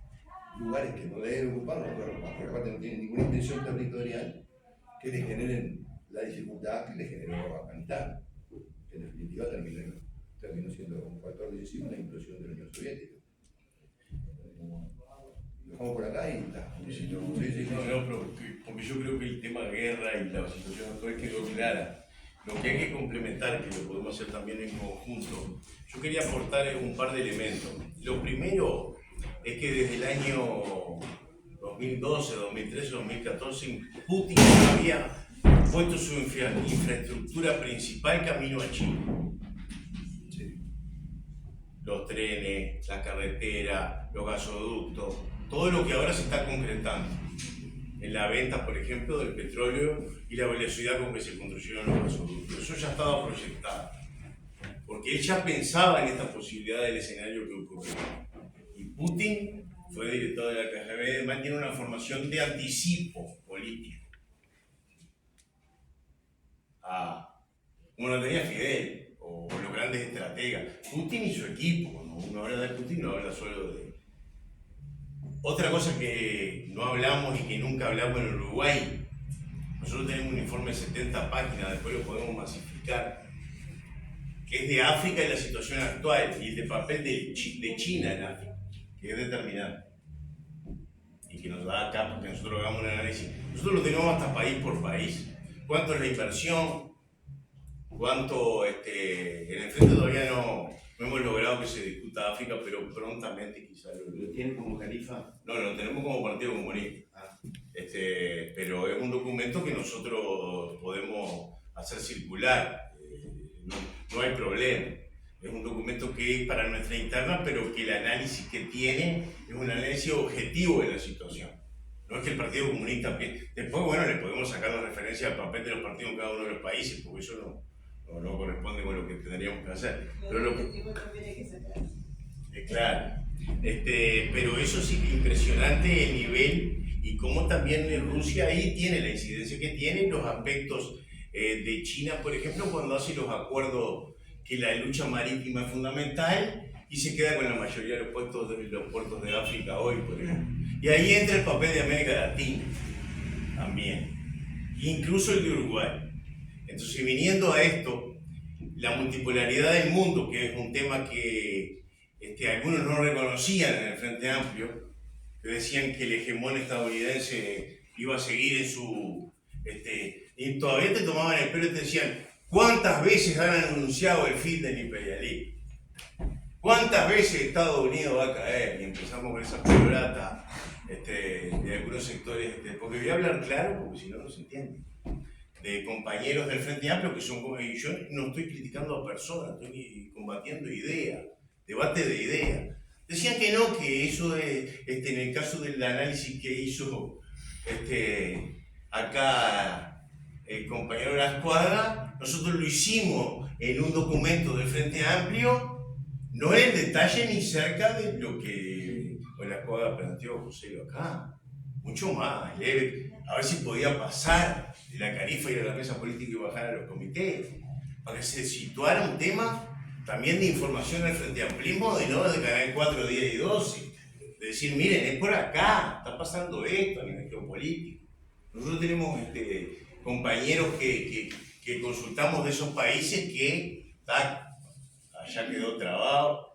lugares que no deben ocupar, porque aparte no tienen ninguna intención territorial que le generen la dificultad que le generó Afganistán, que en definitiva terminó siendo un factor decisivo en la implosión de la Unión Soviética. Lo dejamos por acá y está. Porque yo creo que el tema guerra y la situación actual quedó clara. Lo que hay que complementar, que lo podemos hacer también en conjunto, yo quería aportar un par de elementos. Lo primero es que desde el año 2012, 2013, 2014, Putin había puesto su infraestructura principal camino a China. Los trenes, la carretera, los gasoductos, todo lo que ahora se está concretando en la venta, por ejemplo, del petróleo y la velocidad con que se construyeron los gasoductos. Eso ya estaba proyectado, porque él ya pensaba en esta posibilidad del escenario que ocurrió. Y Putin fue director de la KGB, además tiene una formación de anticipo político, como lo tenía Fidel o los grandes estrategas. Putin y su equipo, cuando uno habla de Putin no habla solo de él. Otra cosa que no hablamos y que nunca hablamos en Uruguay, nosotros tenemos un informe de 70 páginas, después lo podemos masificar, que es de África y la situación actual, y el de papel de China en África, que es determinante, y que nos da acá para que nosotros hagamos un análisis. Nosotros lo tenemos hasta país por país. ¿Cuánto es la inversión? ¿Cuánto? En el frente todavía no hemos logrado que se discuta África, pero prontamente quizás ¿Lo tienen como Califa? No, lo tenemos como Partido Comunista. Pero es un documento que nosotros podemos hacer circular. No hay problema. Es un documento que es para nuestra interna, pero que el análisis que tiene es un análisis objetivo de la situación. No es que el Partido Comunista... Después, bueno, le podemos sacar la referencia al papel de los partidos en cada uno de los países, porque eso no corresponde con lo que tendríamos que hacer. Pero lo que también hay que sacar. Claro. Pero eso sí que es impresionante el nivel y cómo también Rusia ahí tiene la incidencia que tiene, los aspectos de China, por ejemplo, cuando hace los acuerdos que la lucha marítima es fundamental y se queda con la mayoría de los puertos de África hoy, por ejemplo. Y ahí entra el papel de América Latina también, incluso el de Uruguay. Entonces, viniendo a esto, la multipolaridad del mundo, que es un tema que algunos no reconocían en el Frente Amplio, que decían que el hegemón estadounidense iba a seguir en su... y todavía te tomaban el pelo y te decían, ¿cuántas veces han anunciado el fin del imperialismo? ¿Cuántas veces Estados Unidos va a caer? Y empezamos con esa pelorata de algunos sectores, porque voy a hablar claro, porque si no, no se entiende, de compañeros del Frente Amplio que son como... Y yo no estoy criticando a personas, estoy combatiendo ideas, debate de ideas. Decían que no, que eso en el caso del análisis que hizo acá el compañero La Escuadra, nosotros lo hicimos en un documento del Frente Amplio, no en detalle ni cerca de lo que La Escuadra planteó José acá, mucho más leve, a ver si podía pasar de la Califa ir a la mesa política y bajar a los comités, para que se situara un tema también de información del Frente Amplismo, de no de Canal 4, 10 y 12, de decir, miren, es por acá, está pasando esto a nivel geopolítico. Nosotros tenemos compañeros que consultamos de esos países que allá quedó trabado,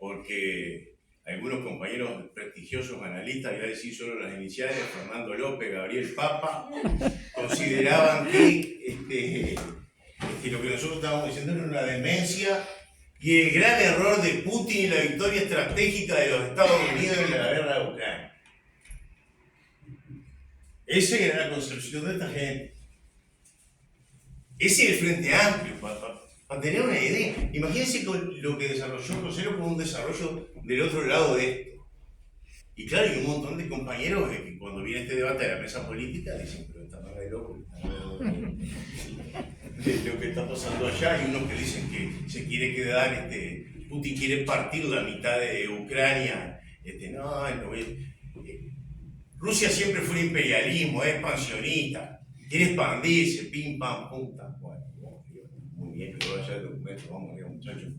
porque algunos compañeros prestigiosos analistas, voy a decir solo las iniciales, Fernando López, Gabriel Papa, consideraban que lo que nosotros estábamos diciendo era una demencia y el gran error de Putin y la victoria estratégica de los Estados Unidos en la guerra de Ucrania. Esa era la concepción de esta gente. Ese es el Frente Amplio, Para tener una idea. Imagínense lo que desarrolló Rosero con un desarrollo del otro lado de esto. Y claro, hay un montón de compañeros que cuando viene este debate de la mesa política dicen, pero está más de loco, lo que está pasando allá. Hay unos que dicen que se quiere quedar, Putin quiere partir la mitad de Ucrania. Rusia siempre fue un imperialismo, es expansionista, quiere expandirse, pim, pam, pum, tal cual. Muy bien, que vaya el documento, vamos a ver, muchachos.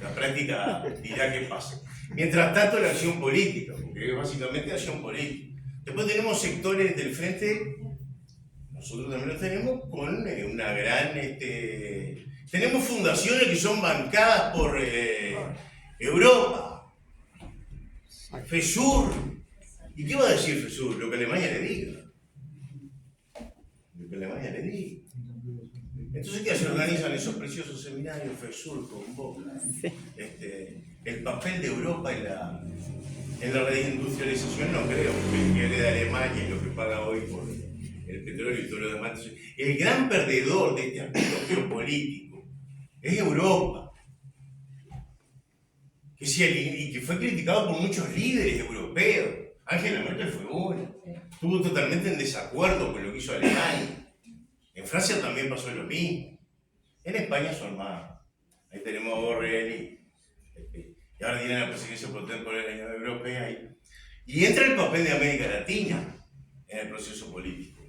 La práctica dirá qué pasa. Mientras tanto, la acción política, porque es básicamente acción política. Después tenemos sectores del frente, nosotros también los tenemos, con una gran... tenemos fundaciones que son bancadas por Europa, FESUR. ¿Y qué va a decir FESUR? Lo que Alemania le diga. Lo que Alemania le diga. Entonces, ¿qué se organizan esos preciosos seminarios? FESUR convoca el papel de Europa en la reindustrialización. No creo que le da Alemania y lo que paga hoy por el petróleo y todo lo demás. Entonces, el gran perdedor de este aspecto geopolítico es Europa, y que fue criticado por muchos líderes europeos. Angela Merkel fue uno, estuvo totalmente en desacuerdo con lo que hizo Alemania. En Francia también pasó lo mismo. En España son más. Ahí tenemos a Borrell y ahora tienen la presidencia por la Unión Europea. Y entra el papel de América Latina en el proceso político.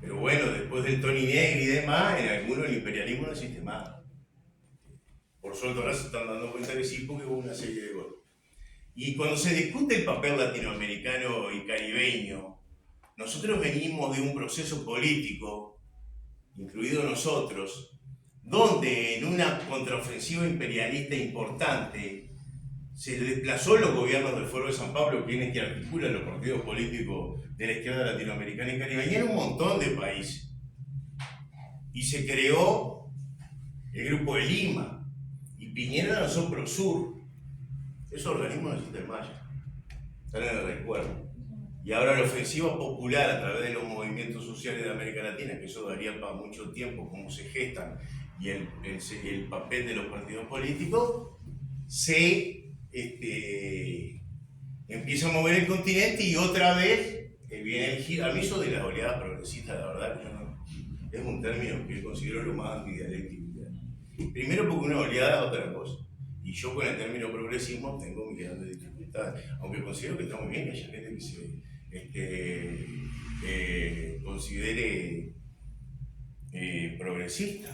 Pero bueno, después del Tony Negri y demás, en algunos el imperialismo no existe más. Por suerte ahora se están dando cuenta que sí, porque hubo una serie de golpes. Y cuando se discute el papel latinoamericano y caribeño, nosotros venimos de un proceso político, incluido nosotros, donde en una contraofensiva imperialista importante se desplazó los gobiernos del Foro de San Pablo, quienes que articulan los partidos políticos de la izquierda latinoamericana y caribeña, en un montón de países. Y se creó el Grupo de Lima, y Piñera lanzó Prosur. Esos organismos no existen más, están en el recuerdo. Y ahora la ofensiva popular a través de los movimientos sociales de América Latina, que eso daría para mucho tiempo, cómo se gestan, y el papel de los partidos políticos, se empieza a mover el continente y otra vez viene el giro. A mí eso de las oleadas progresistas, la verdad, es un término que considero lo más antidialéctico. Primero porque una oleada es otra cosa. Y yo con el término progresismo tengo mis grandes dificultades, aunque considero que está muy bien que haya gente que se considere progresista.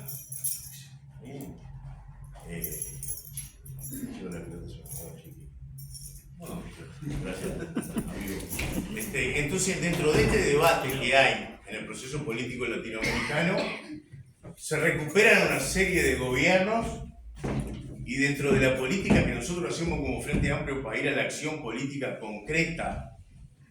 Gracias, amigo. Entonces, dentro de este debate que hay en el proceso político latinoamericano, se recuperan una serie de gobiernos. Y dentro de la política que nosotros hacemos como Frente Amplio para ir a la acción política concreta,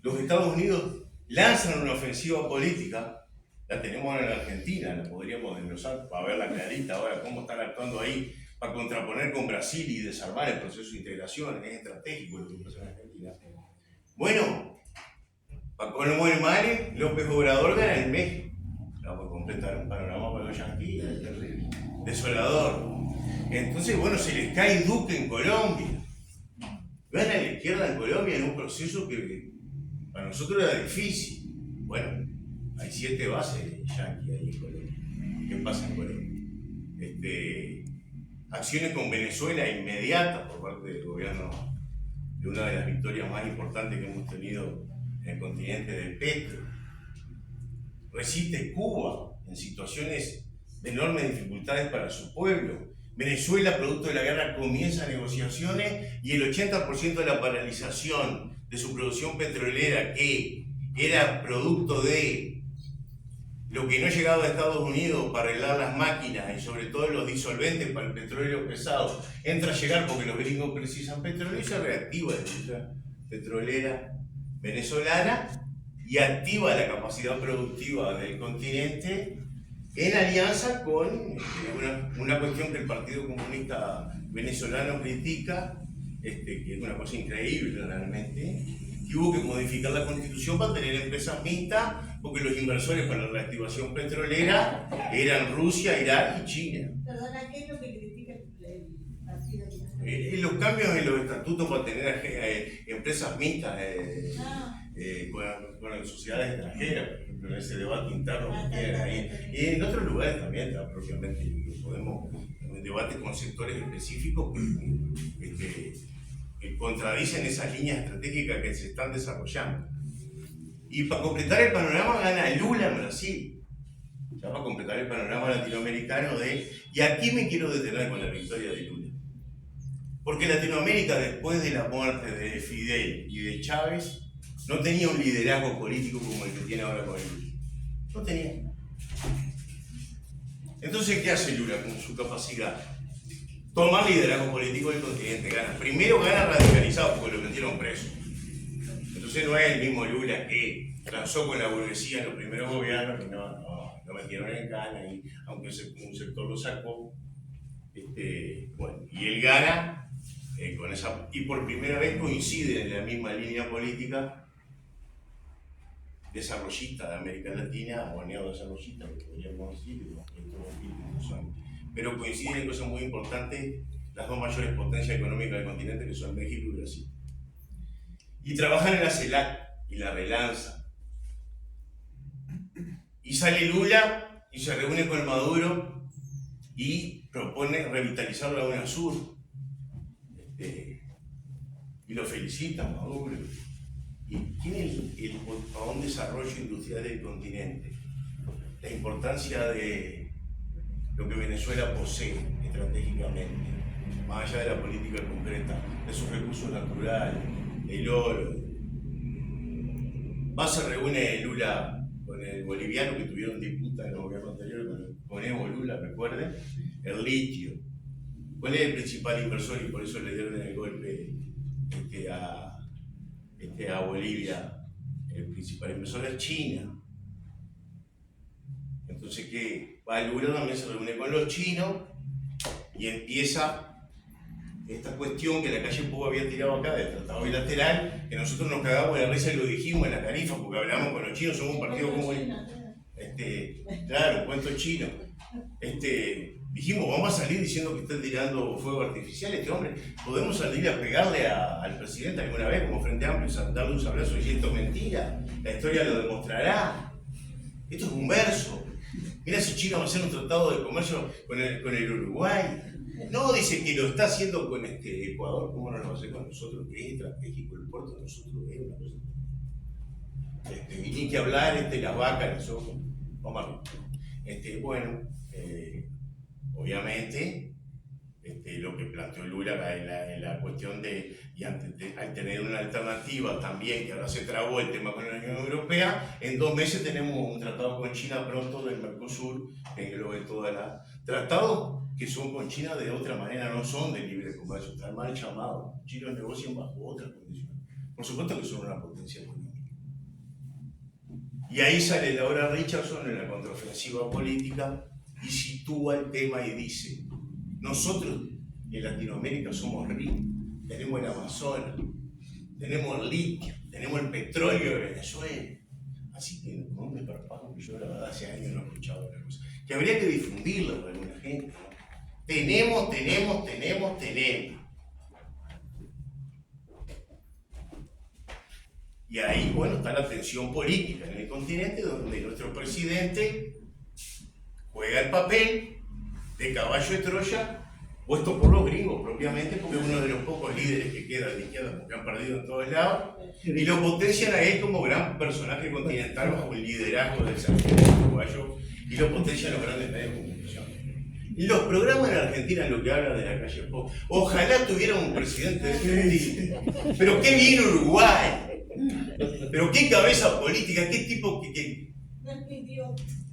los Estados Unidos lanzan una ofensiva política, la tenemos ahora en la Argentina, la podríamos desglosar para verla clarita ahora, cómo están actuando ahí para contraponer con Brasil y desarmar el proceso de integración, es estratégico lo que pasa en Argentina. Bueno, para colmo del mal, López Obrador gana en México. Vamos a completar un panorama para los yanquis, desolador. Entonces, bueno, se les cae Duque en Colombia. Gana la izquierda en Colombia en un proceso que para nosotros era difícil. Bueno, hay 7 bases yanquis ahí en Colombia. ¿Qué pasa en Colombia? Acciones con Venezuela inmediatas por parte del gobierno, de una de las victorias más importantes que hemos tenido en el continente del Petro. Resiste Cuba en situaciones de enormes dificultades para su pueblo. Venezuela, producto de la guerra, comienza negociaciones y el 80% de la paralización de su producción petrolera, que era producto de lo que no llegaba a Estados Unidos para arreglar las máquinas y sobre todo los disolventes para el petróleo pesado, entra a llegar porque los gringos precisan petróleo y se reactiva la industria petrolera venezolana y activa la capacidad productiva del continente en alianza con una cuestión que el Partido Comunista Venezolano critica, que es una cosa increíble realmente, que hubo que modificar la constitución para tener empresas mixtas porque los inversores para la reactivación petrolera eran Rusia, Irak y China. Perdona, ¿qué es lo que critica el partido? Los cambios en los estatutos para tener empresas mixtas con sociedades extranjeras, por ejemplo, en ese debate interno que tienen ahí. Y en otros lugares también está propiamente, podemos, en debate con sectores específicos que contradicen esas líneas estratégicas que se están desarrollando. Y para completar el panorama gana Lula en Brasil. Ya para completar el panorama latinoamericano y aquí me quiero detener con la victoria de Lula. Porque Latinoamérica, después de la muerte de Fidel y de Chávez, no tenía un liderazgo político como el que tiene ahora con Lula. No tenía. Entonces, ¿qué hace Lula con su capacidad? Tomar liderazgo político del continente. Gana. Primero gana radicalizado porque lo metieron preso. Entonces no es el mismo Lula que transó con la burguesía en los primeros gobiernos, que lo metieron en cana, y aunque un sector lo sacó. Bueno, y él gana con esa, y por primera vez coincide en la misma línea política desarrollista de América Latina, o neodesarrollista, que podríamos decir, pero coinciden en cosas muy importantes las dos mayores potencias económicas del continente, que son México y Brasil. Y trabajan en la CELAC y la relanza. Y sale Lula y se reúne con Maduro y propone revitalizar la UNASUR. Y lo felicita Maduro. ¿Y quién es para un desarrollo industrial del continente? La importancia de lo que Venezuela posee estratégicamente, más allá de la política concreta, de sus recursos naturales, el oro. Más se reúne Lula con el boliviano que tuvieron disputa en el gobierno anterior, con Evo Lula, recuerden, el litio. ¿Cuál es el principal inversor? Y por eso le dieron el golpe a Bolivia. El principal inversor es China. Entonces, ¿qué? Lula también se reúne con los chinos y empieza esta cuestión que la calle Pou había tirado acá del tratado bilateral, que nosotros nos cagamos de la risa y lo dijimos en la tarifa porque hablamos con los chinos, somos un partido comunista. Claro, un cuento chino. Dijimos, vamos a salir diciendo que están tirando fuego artificial. Hombre, podemos salir a pegarle al presidente alguna vez como Frente Amplio, darle un sablazo y esto es mentira. La historia lo demostrará. Esto es un verso. Mira si China va a hacer un tratado de comercio con el Uruguay. No, dice que lo está haciendo con Ecuador. ¿Cómo no lo va a hacer con nosotros? Que es estratégico el puerto de nosotros. Es una cosa. Y ni que hablar las vacas, eso. Vamos a ver. Bueno, obviamente, lo que planteó Lula en la cuestión al tener una alternativa también, que ahora se trabó el tema con la Unión Europea, en 2 meses tenemos un tratado con China pronto del Mercosur, que englobe toda la... Tratados que son con China de otra manera, no son de libre comercio, están mal llamados. Los chinos negocian bajo otras condiciones. Por supuesto que son una potencia económica. Y ahí sale Laura Richardson en la contraofensiva política y sitúa el tema y dice: nosotros en Latinoamérica somos ricos, tenemos el Amazonas, tenemos el litio, tenemos el petróleo de Venezuela. Así que no me parpago, que yo la verdad hace años no he escuchado otra cosa. Que habría que difundirlo para alguna gente, ¿no? Tenemos. Y ahí, bueno, está la tensión política en el continente, donde nuestro presidente juega el papel de caballo de Troya, puesto por los gringos propiamente, porque es uno de los pocos líderes que queda de izquierda, porque han perdido en todos lados, y lo potencian a él como gran personaje continental bajo el liderazgo del sargento uruguayo, y lo potencian los grandes medios de comunicación. Los programas en Argentina, lo que hablan de la calle Pou, ojalá tuviera un presidente de este tipo. Pero qué bien Uruguay, pero qué cabeza política, qué tipo que...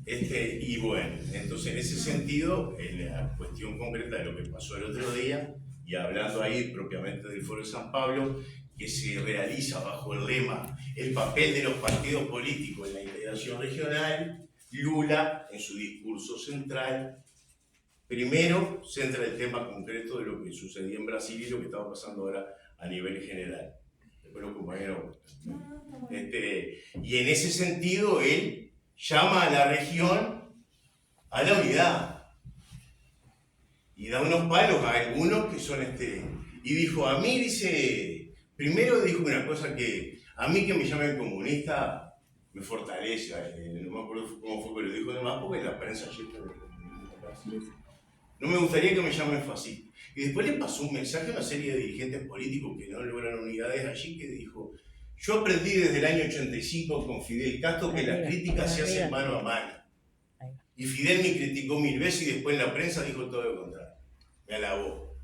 Y bueno, entonces en ese sentido, en la cuestión concreta de lo que pasó el otro día, y hablando ahí propiamente del Foro de San Pablo, que se realiza bajo el lema el papel de los partidos políticos en la integración regional, Lula, en su discurso central, primero centra el tema concreto de lo que sucedía en Brasil y lo que estaba pasando ahora a nivel general. Después los compañeros... y en ese sentido, él llama a la región a la unidad y da unos palos a algunos que son y dijo, a mí dice, primero dijo una cosa que a mí que me llamen comunista me fortalece, no me acuerdo cómo fue, pero dijo además porque la prensa no me gustaría que me llamen fascista. Y después le pasó un mensaje a una serie de dirigentes políticos que no logran unidades allí, que dijo, yo aprendí desde el año 85 con Fidel Castro que las críticas se hacen mano a mano. Y Fidel me criticó 1000 veces y después en la prensa dijo todo lo contrario. Me alabó.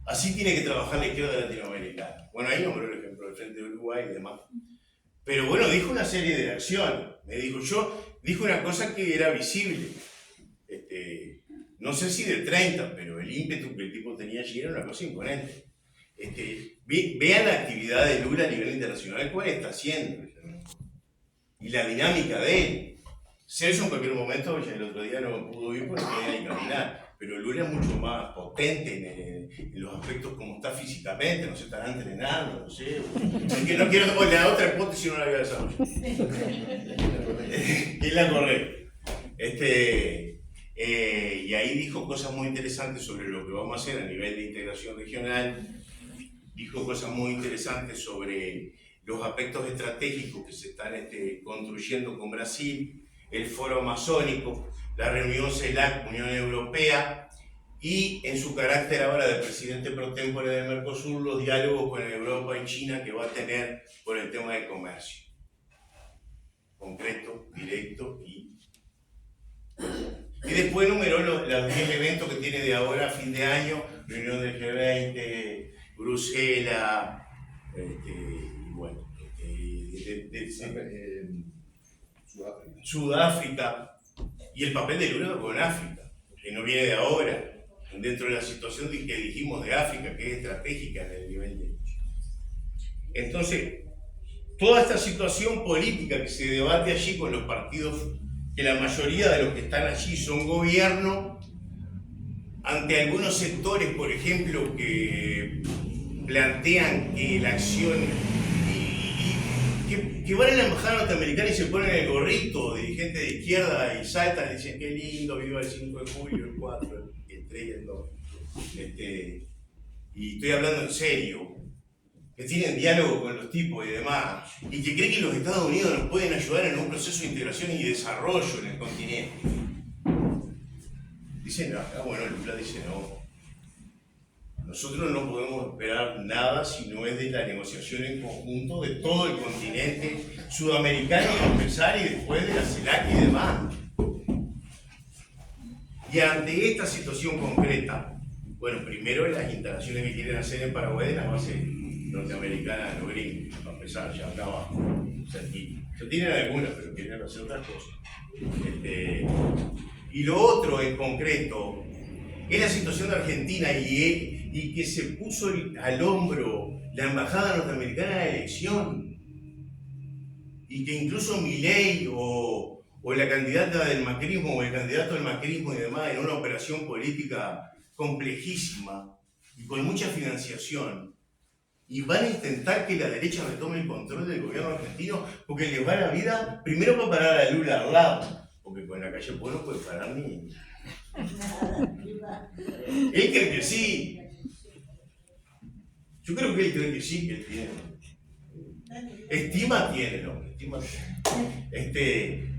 Así tiene que trabajar la izquierda latinoamericana. Bueno, ahí nombró el ejemplo del Frente de Uruguay y demás. Pero bueno, dijo una serie de acciones. Dijo una cosa que era visible. No sé si de 30, pero el ímpetu que el tipo tenía allí era una cosa imponente. Vean la actividad de Lula a nivel internacional, cuál está haciendo. Y la dinámica de él. Celso en cualquier momento, ya el otro día no pudo ir porque no podía ni caminar. Pero Lula es mucho más potente en los aspectos como está físicamente, no se estará entrenando, no sé. Que no quiero, la otra hipótesis no la voy a desarrollar. Es la correcta. Y ahí dijo cosas muy interesantes sobre lo que vamos a hacer a nivel de integración regional, dijo cosas muy interesantes sobre los aspectos estratégicos que se están construyendo con Brasil, el foro amazónico, la reunión CELAC, Unión Europea, y en su carácter ahora de presidente pro tempore de Mercosur, los diálogos con Europa y China que va a tener por el tema del comercio. Concreto, directo y después numeró los 10 eventos que tiene de ahora a fin de año, reunión del G20, Bruselas, y bueno, Sudáfrica, y el papel de Lula con África, que no viene de ahora, dentro de la situación que dijimos de África, que es estratégica en el nivel de... Entonces, toda esta situación política que se debate allí con los partidos, que la mayoría de los que están allí son gobierno, ante algunos sectores, por ejemplo, que plantean que la acción, que van a la embajada norteamericana y se ponen el gorrito, dirigentes de izquierda, y saltan y dicen, qué lindo, viva el 5 de julio, el 4, el 3 y el 2. Y estoy hablando en serio, que tienen diálogo con los tipos y demás, y que creen que los Estados Unidos nos pueden ayudar en un proceso de integración y desarrollo en el continente. Dicen, bueno, Lula dice no. Nosotros no podemos esperar nada si no es de la negociación en conjunto de todo el continente sudamericano y empezar y después de la CELAC y demás. Y ante esta situación concreta, bueno, primero las instalaciones que quieren hacer en Paraguay de la base norteamericana de los gringos, para empezar ya acá abajo, cerquita. Ya tienen algunas, pero quieren hacer otras cosas. Y lo otro en concreto es la situación de Argentina y que se puso al hombro la embajada norteamericana de la elección y que incluso Milei o la candidata del macrismo o el candidato del macrismo y demás en una operación política complejísima y con mucha financiación y van a intentar que la derecha retome el control del gobierno argentino porque les va la vida primero para parar a Lula al lado porque con la calle Pueblo no puede parar ni... Él cree que sí. Yo creo que él cree que sí, que él tiene. Estima tiene el hombre, estima tiene.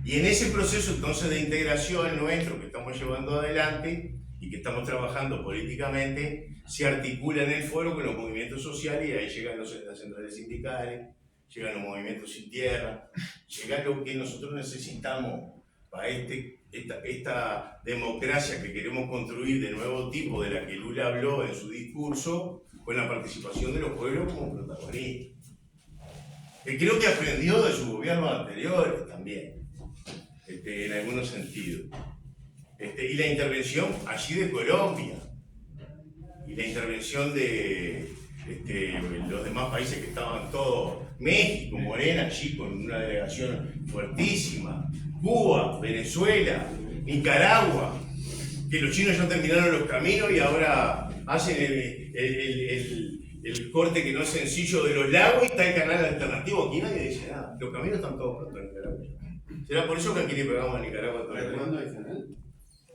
Y en ese proceso entonces de integración nuestro que estamos llevando adelante y que estamos trabajando políticamente, se articula en el foro con los movimientos sociales y ahí llegan las centrales sindicales, llegan los movimientos sin tierra, llega lo que nosotros necesitamos para esta democracia que queremos construir de nuevo tipo de la que Lula habló en su discurso, con la participación de los pueblos como protagonistas. Que creo que aprendió de sus gobiernos anteriores también, en algunos sentidos. Y la intervención allí de Colombia, y la intervención de los demás países que estaban todos, México, Morena, allí con una delegación fuertísima, Cuba, Venezuela, Nicaragua, que los chinos ya terminaron los caminos y ahora hacen el corte que no es sencillo de los lagos y está el canal alternativo. Aquí nadie dice nada. Los caminos están todos prontos en Nicaragua. ¿Será por eso que aquí le pegamos a Nicaragua todavía? ¿Cuándo hay canal?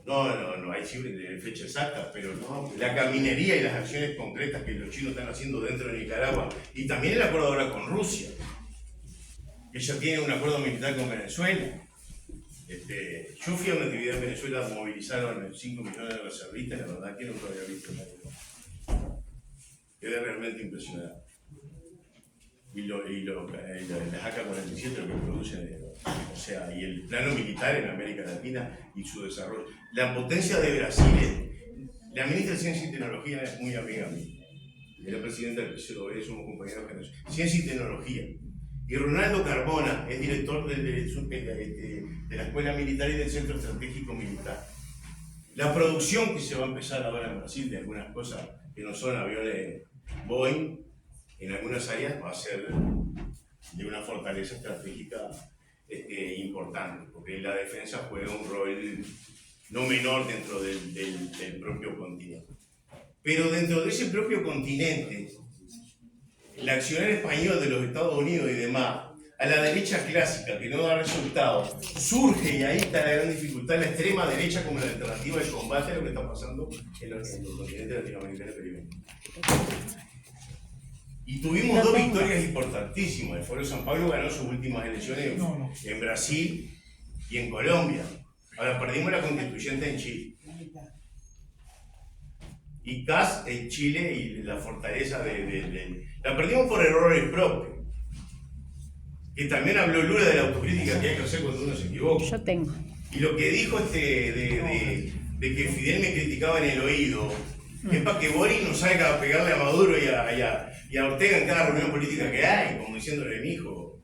No hay fecha exacta, pero la caminería y las acciones concretas que los chinos están haciendo dentro de Nicaragua, y también el acuerdo ahora con Rusia, que ya tiene un acuerdo militar con Venezuela. Yo fui a una actividad en Venezuela, movilizaron 5 millones de reservistas, la verdad que nunca había visto nada. Quedé realmente impresionado. Y las AK-47 lo que producen, o sea, y el plano militar en América Latina y su desarrollo. La potencia de Brasil, la ministra de Ciencia y Tecnología es muy amiga mía. Es la presidenta del PCOE, somos compañeros de generación. Ciencia y Tecnología. Y Ronaldo Carbona es director de la Escuela Militar y del Centro Estratégico Militar. La producción que se va a empezar ahora en Brasil de algunas cosas que no son aviones Boeing, en algunas áreas va a ser de una fortaleza estratégica importante, porque la defensa juega un rol no menor dentro del propio continente. Pero dentro de ese propio continente, el accionar español de los Estados Unidos y demás, a la derecha clásica que no da resultados, surge, y ahí está la gran dificultad, la extrema derecha como la alternativa de combate a lo que está pasando en los continentes latinoamericanos y caribeños. Y tuvimos dos victorias importantísimas. El Foro de San Pablo ganó sus últimas elecciones en Brasil y en Colombia. Ahora perdimos la constituyente en Chile. Y CAS en Chile y la fortaleza la perdimos por errores propios. Que también habló Lula de la autocrítica que hay que hacer cuando uno se equivoca. Yo tengo. Y lo que dijo de que Fidel me criticaba en el oído, es para que Boric no salga a pegarle a Maduro y a Ortega en cada reunión política que hay, como diciéndole, mi hijo,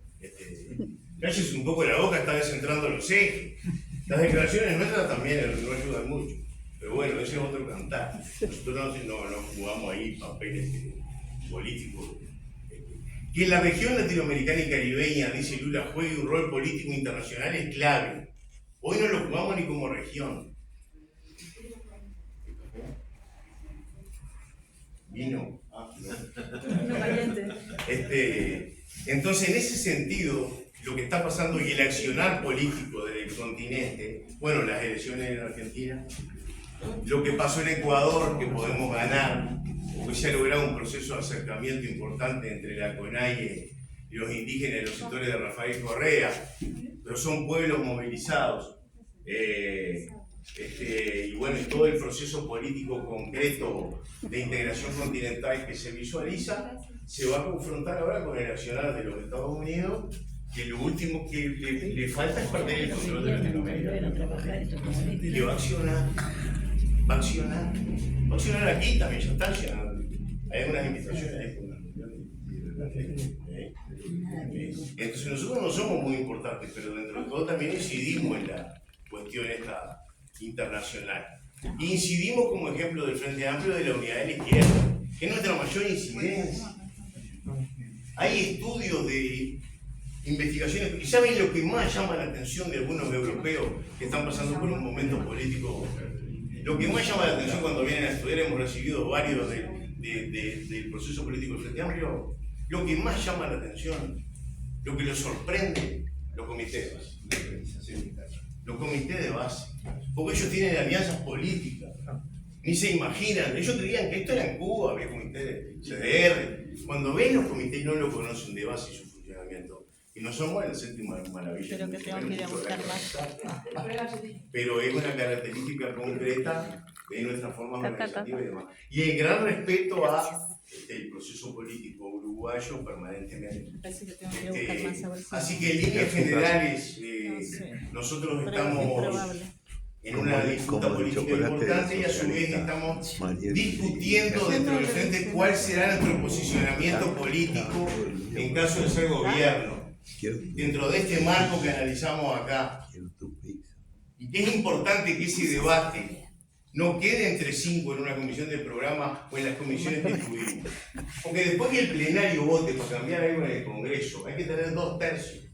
calles un poco la boca, está descentrando los ejes. Las declaraciones nuestras también no ayudan mucho. Pero bueno, ese es otro cantar. Nosotros no jugamos ahí papeles políticos. Que en la región latinoamericana y caribeña, dice Lula, juegue un rol político internacional es clave. Hoy no lo jugamos ni como región. Vino. No caliente. Entonces, en ese sentido, lo que está pasando y el accionar político del continente, bueno, las elecciones en Argentina, lo que pasó en Ecuador, que podemos ganar, porque se ha logrado un proceso de acercamiento importante entre la CONAIE y los indígenas y los sectores de Rafael Correa, pero son pueblos movilizados. Y bueno, y todo el proceso político concreto de integración continental que se visualiza, se va a confrontar ahora con el accionar de los Estados Unidos, que lo último que le falta es perder el control de Latinoamérica. Y va a accionar aquí también, ya está accionando. Hay algunas invitaciones ahí. Entonces nosotros no somos muy importantes, pero dentro de todo también incidimos en la cuestión esta internacional. Incidimos como ejemplo del Frente Amplio de la unidad de la izquierda, que es nuestra mayor incidencia. Hay estudios de investigaciones, y ¿saben lo que más llama la atención de algunos europeos que están pasando por un momento político? Lo que más llama la atención cuando vienen a estudiar, hemos recibido varios del proceso político del Frente Amplio, lo que más llama la atención, lo que los sorprende, los comités de base. Los comités de base, porque ellos tienen alianzas políticas, ni se imaginan, ellos creían que esto era en Cuba, había comités de CDR, cuando ven los comités no lo conocen de base y su funcionamiento, y no somos la séptima maravilla. Pero que tengo que ir a buscar más. Pero es una característica concreta de nuestra forma organizativa y demás. Y el gran respeto a el proceso político uruguayo permanentemente. Parece que tengo que buscar más. A ver si... Así que en líneas generales, nosotros estamos en una disputa política importante y a su vez estamos discutiendo dentro del frente cuál será nuestro posicionamiento político en caso de ser gobierno, dentro de este marco que analizamos acá. Y que es importante que ese debate no quede entre 5 en una comisión de programa o en las comisiones que estuvimos. Porque después que el plenario vote para cambiar algo en el Congreso, hay que tener 2/3,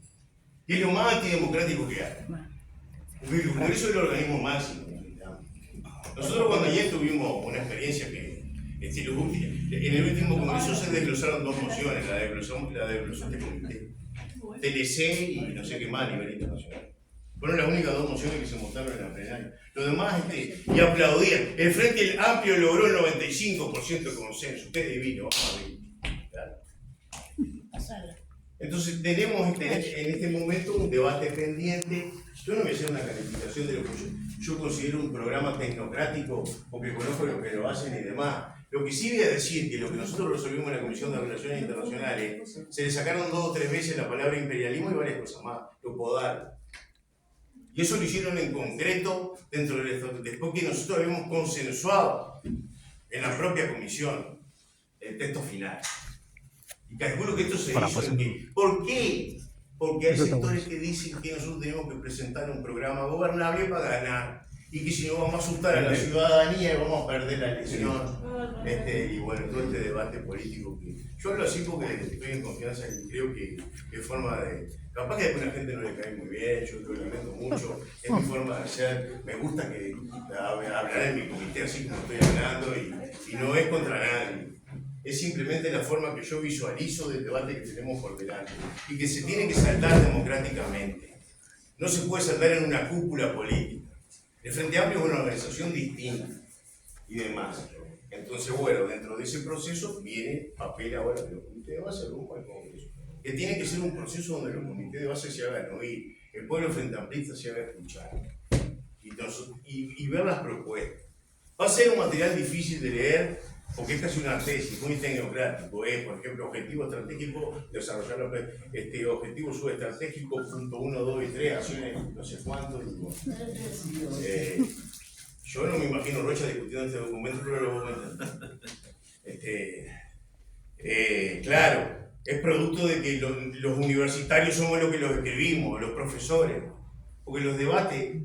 que es lo más antidemocrático que hay. Porque el Congreso es el organismo máximo. Nosotros cuando ayer tuvimos una experiencia que en el último Congreso se desglosaron 2 mociones, la desglosó este comité, TLC y no sé qué más a nivel internacional. Fueron las únicas dos mociones que se votaron en la plenaria. Los demás, y aplaudían. El Frente Amplio logró el 95% de consenso. Usted es divino, vamos a ver. Claro. Entonces tenemos en este momento un debate pendiente. Yo no voy a hacer una calificación de lo que yo considero un programa tecnocrático, porque conozco lo que lo hacen y demás. Lo que sí voy a decir que lo que nosotros resolvimos en la Comisión de Relaciones Internacionales, se le sacaron 2 o 3 veces la palabra imperialismo y varias cosas más, lo podaron. Y eso lo hicieron en concreto dentro del después que nosotros habíamos consensuado en la propia comisión el texto final. Y calculo que esto se hizo en que, ¿por qué? Porque hay sectores que dicen que nosotros tenemos que presentar un programa gobernable para ganar. Y que si no vamos a asustar a la ciudadanía y vamos a perder la elección. Y bueno, todo este debate político que yo hablo así porque estoy en confianza y creo que es forma de. Capaz que a alguna gente no le cae muy bien, yo lo lamento mucho, es mi forma de hacer. Me gusta que hablar en mi comité así como estoy hablando y no es contra nadie. Es simplemente la forma que yo visualizo del debate que tenemos por delante y que se tiene que saltar democráticamente. No se puede saltar en una cúpula política. El Frente Amplio es una organización distinta y demás. Entonces, bueno, dentro de ese proceso viene papel ahora de los comités de base rumbo al Congreso. Que tiene que ser un proceso donde los comités de base se hagan oír, el pueblo frente amplista se haga escuchar y ver las propuestas. Va a ser un material difícil de leer porque es casi una tesis, muy tecnocrático. Es, por ejemplo, objetivo estratégico, desarrollar los objetivos subestratégicos, punto 1, 2 y 3, acciones no sé cuánto. Yo no me imagino Rocha discutiendo este documento, pero lo voy a entender. Claro, es producto de que los universitarios somos los que los escribimos, los profesores, porque los debates.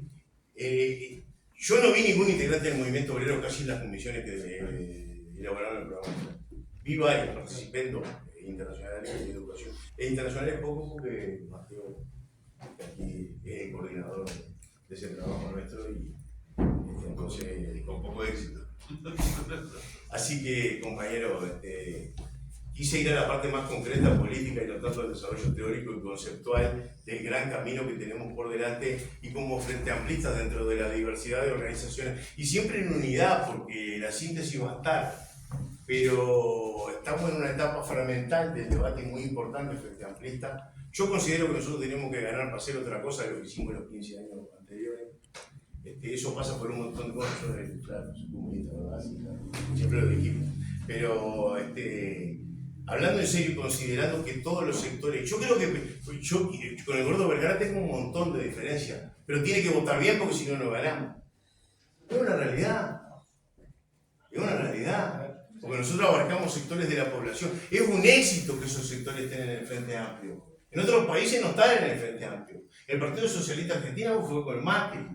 Yo no vi ningún integrante del movimiento obrero casi en las comisiones que elaboraron el programa. Vi varios, participé en 2, internacionales y educación. Internacionales poco porque Mateo aquí es el coordinador de ese trabajo nuestro y entonces con poco éxito. Así que, compañero, quise ir a la parte más concreta, política y no tanto al desarrollo teórico y conceptual del gran camino que tenemos por delante y como frente amplistas dentro de la diversidad de organizaciones y siempre en unidad porque la síntesis va a estar, pero estamos en una etapa fundamental del debate muy importante frente amplista. Yo considero que nosotros tenemos que ganar para hacer otra cosa de lo que hicimos en los 15 años anteriores. Eso pasa por un montón de cosas, claro, soy comunista, ¿verdad? Siempre lo dijimos, pero hablando en serio y considerando que todos los sectores, yo creo que yo con el Gordo Vergara tengo un montón de diferencias, pero tiene que votar bien porque si no, no ganamos. Es una realidad, porque nosotros abarcamos sectores de la población. Es un éxito que esos sectores estén en el Frente Amplio. En otros países no están en el Frente Amplio. El Partido Socialista Argentino fue con Macri,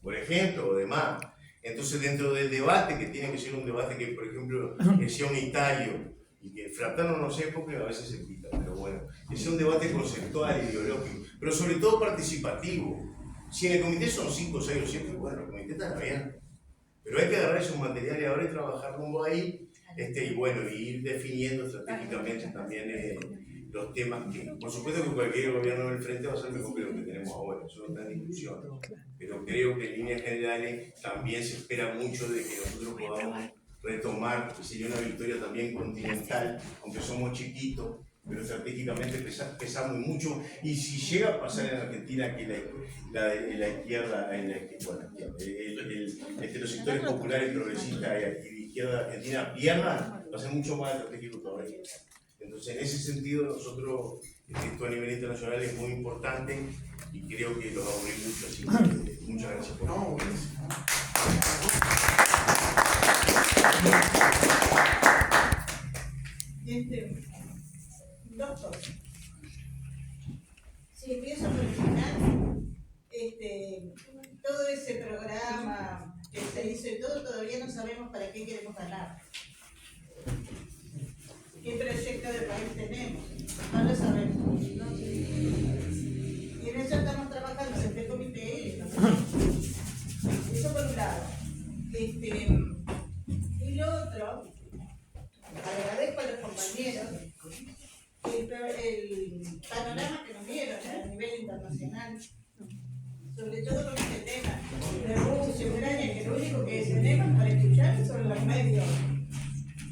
por ejemplo, o demás. Entonces, dentro del debate, que tiene que ser un debate que, por ejemplo, sea unitario, y que fraterno no sé porque a veces se quita, pero bueno, que sea un debate conceptual, ideológico, pero sobre todo participativo. Si en el comité son 5, 6 o 7, bueno, el comité está bien, pero hay que agarrar esos materiales ahora y trabajar rumbo ahí, y bueno, y ir definiendo estratégicamente también los temas que, por supuesto que cualquier gobierno del frente va a ser mejor que lo que tenemos ahora, eso no está en discusión, pero creo que en líneas generales también se espera mucho de que nosotros podamos retomar, que sería una victoria también continental, aunque somos chiquitos, pero estratégicamente pesamos mucho, y si llega a pasar en Argentina que la izquierda, los sectores populares progresistas y de izquierda argentina pierdan, va a ser mucho más estratégico todavía. Entonces, en ese sentido, nosotros, esto a nivel internacional es muy importante y creo que los aburrí mucho, así que muchas gracias por Doctor, si empiezo por el final, todo ese programa que se hizo y todo, todavía no sabemos para qué queremos ganar. ¿Qué proyecto de país tenemos? No lo sabemos. Y en eso estamos trabajando en el comité. Eso por un lado. Y lo otro, agradezco a los compañeros el panorama que nos dieron a nivel internacional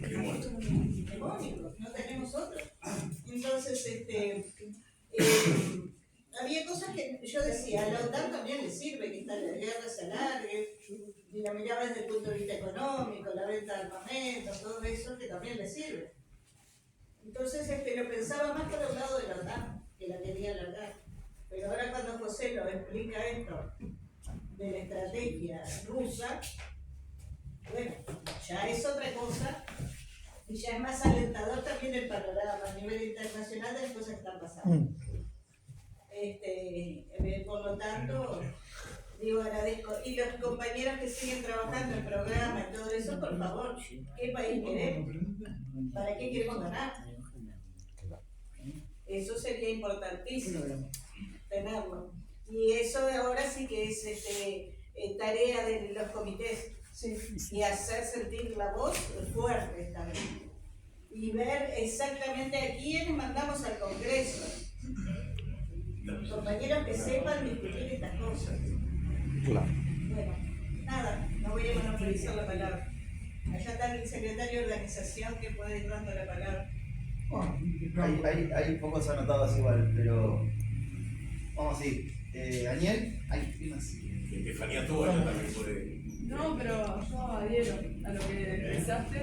Hegemónicos, no tenemos otros. Entonces, había cosas que yo decía, a la OTAN también le sirve que la guerra se alargue, y la miraba desde el punto de vista económico, la venta de armamentos, todo eso que también le sirve. Entonces lo pensaba más por el lado de la OTAN, que la quería alargar. Pero ahora cuando José lo explica esto de la estrategia rusa, bueno, ya es otra cosa, y ya es más alentador también el panorama a nivel internacional de las cosas que están pasando. Por lo tanto, digo, agradezco. Y los compañeros que siguen trabajando en el programa y todo eso, por favor, ¿qué país queremos? ¿Para qué queremos ganar? Eso sería importantísimo, tenerlo. Y eso ahora sí que es tarea de los comités. Y hacer sentir la voz fuerte también. Y ver exactamente a quiénes mandamos al Congreso. Compañeros que sepan discutir estas cosas. Claro. Bueno, nada, no voy a monopolizar la palabra. Allá está el secretario de organización que puede ir dando la palabra. Hay pocos anotados igual, pero vamos a ir. Daniel, ¿qué más? Estefanía Tuba también puede. No, pero yo adhiero a lo que expresaste.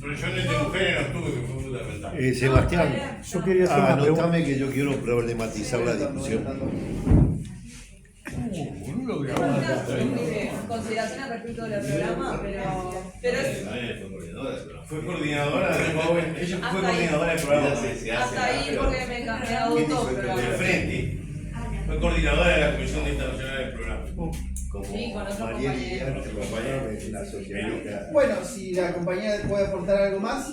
Pero yo en el de mujeres no tuve, que fue fundamental. Sebastián, yo quería hacer una pregunta. Anotame que yo quiero problematizar la discusión. Consideraciones respecto del programa, pero es, Fue coordinadora del joven, ella fue coordinadora del programa. hasta ahí porque me gustó el programa. Del frente. Fue coordinadora de la Comisión Internacional del Programa. Sí, con otros Mariel y compañeros. nuestro compañero de la sociedad. Bueno, si la compañía puede aportar algo más,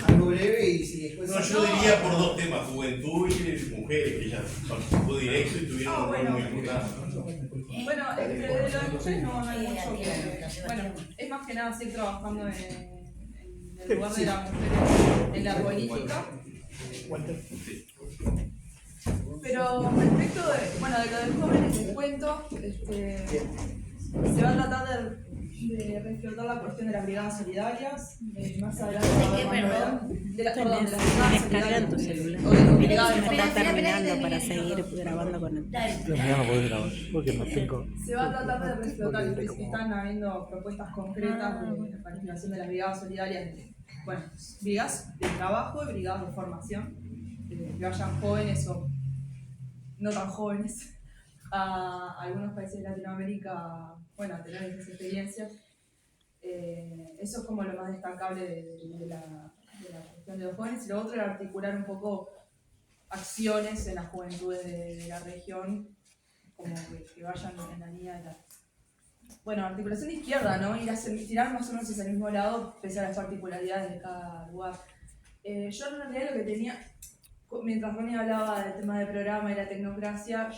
algo breve y si después. No, yo diría por dos temas, juventud y mujeres, que ya participó directo y tuvieron un rol muy importante. Bueno, de los mujeres no hay mucho que. Bueno, es más que nada seguir trabajando en el lugar de las mujeres en la política. Pero respecto de lo de los jóvenes, les cuento, se va a tratar de reflotar la cuestión de las brigadas solidarias, más adelante de las brigadas Descarga tu celular. o de Mira, brigadas me de está terminando para seguir grabando con el. Ya no puedo grabar porque no tengo. Se va a tratar de reflotar, están habiendo propuestas concretas de la activación de las brigadas solidarias, brigadas de trabajo y brigadas de formación, que vayan jóvenes o no tan jóvenes a algunos países de Latinoamérica, a tener esas experiencias. Eso es como lo más destacable de la cuestión de los jóvenes. Y lo otro era articular un poco acciones en las juventudes de la región, como que vayan en la línea de la articulación de izquierda, ¿no? Tirar más o menos hacia el mismo lado, pese a las particularidades de cada lugar. Yo en realidad lo que tenía, mientras Ronnie hablaba del tema del programa y la tecnocracia,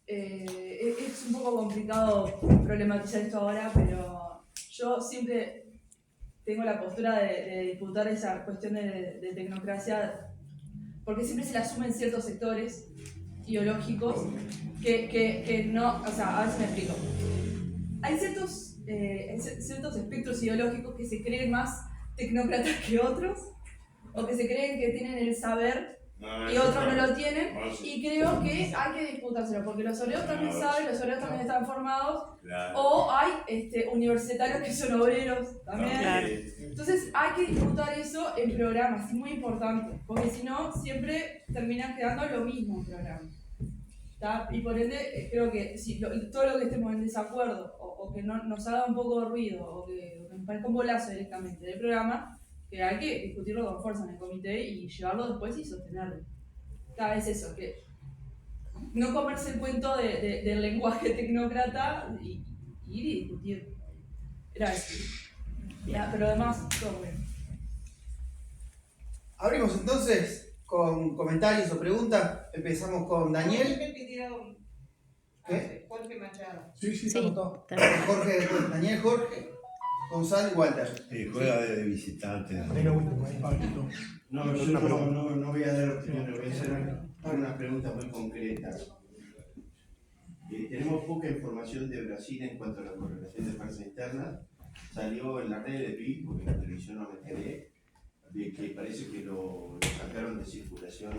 es un poco complicado problematizar esto ahora, pero yo siempre tengo la postura de disputar esa cuestión de tecnocracia, porque siempre se la asumen ciertos sectores ideológicos que no, a ver si me explico. Hay ciertos espectros ideológicos que se creen más tecnócratas que otros, o que se creen que tienen el saber y otros no lo tienen, y creo que hay que disputárselo, porque los obreros también saben, los obreros también están formados, o hay universitarios que son obreros también. Entonces hay que disputar eso en programas, es muy importante, porque si no siempre terminan quedando lo mismo en programas. Y por ende creo que si todo lo que estemos en desacuerdo o que no, nos haga un poco de ruido o que nos parezca un bolazo directamente del programa, que hay que discutirlo con fuerza en el comité y llevarlo después y sostenerlo. Cada vez eso, que no comerse el cuento del lenguaje tecnócrata y ir y discutir. Era eso. Pero además, todo bueno. Abrimos entonces con comentarios o preguntas. Empezamos con Daniel. Me pidió Jorge Machado. Sí, está anotado. Jorge después. Daniel, Jorge, Gonzalo y Walter. Juega de visitante. Ahí lo último, ahí, Pablito. No, yo no voy a dar opiniones, voy a hacer unas preguntas muy concretas. Tenemos poca información de Brasil en cuanto a la correlación de fuerza interna. salió en la red de PIB, porque en la televisión no me enteré, de que parece que lo sacaron de circulación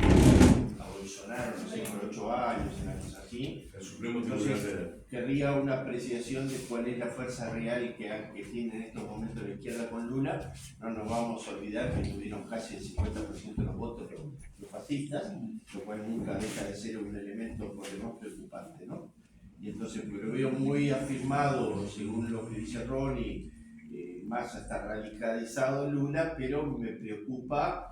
a Bolsonaro, no sé, por 8 años, una cosa así. El Supremo Tribunal Entonces, Federal. querría una apreciación de cuál es la fuerza real que tiene en estos momentos la izquierda con Lula. No nos vamos a olvidar que tuvieron casi el 50% de los votos los fascistas, lo cual nunca deja de ser un elemento por demás preocupante, ¿no? Y entonces, pues, lo veo muy afirmado, según lo que dice Ronnie, más está radicalizado Lula, pero me preocupa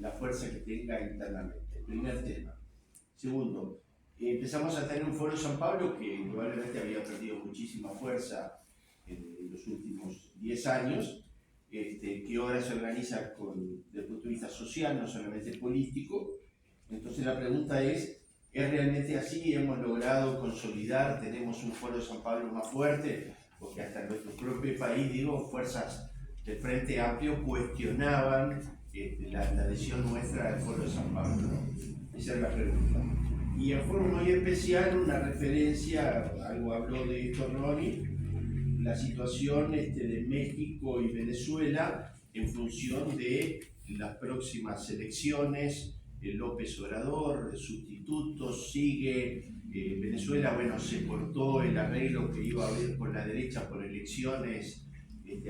la fuerza que tenga internamente. Primer tema. Segundo, empezamos a tener un Foro San Pablo que probablemente había perdido muchísima fuerza en los últimos 10 años, que ahora se organiza desde el punto de vista social, no solamente político. Entonces la pregunta es realmente así? ¿Hemos logrado consolidar? ¿Tenemos un Foro San Pablo más fuerte? Porque hasta en nuestro propio país, fuerzas del Frente Amplio cuestionaban la adhesión nuestra al Foro de San Pablo, ¿no? Esa es la pregunta. Y en forma muy especial, una referencia, algo habló de esto Ronnie, la situación de México y Venezuela en función de las próximas elecciones. López Obrador, sustitutos, sigue. Venezuela, se cortó el arreglo que iba a haber con la derecha por elecciones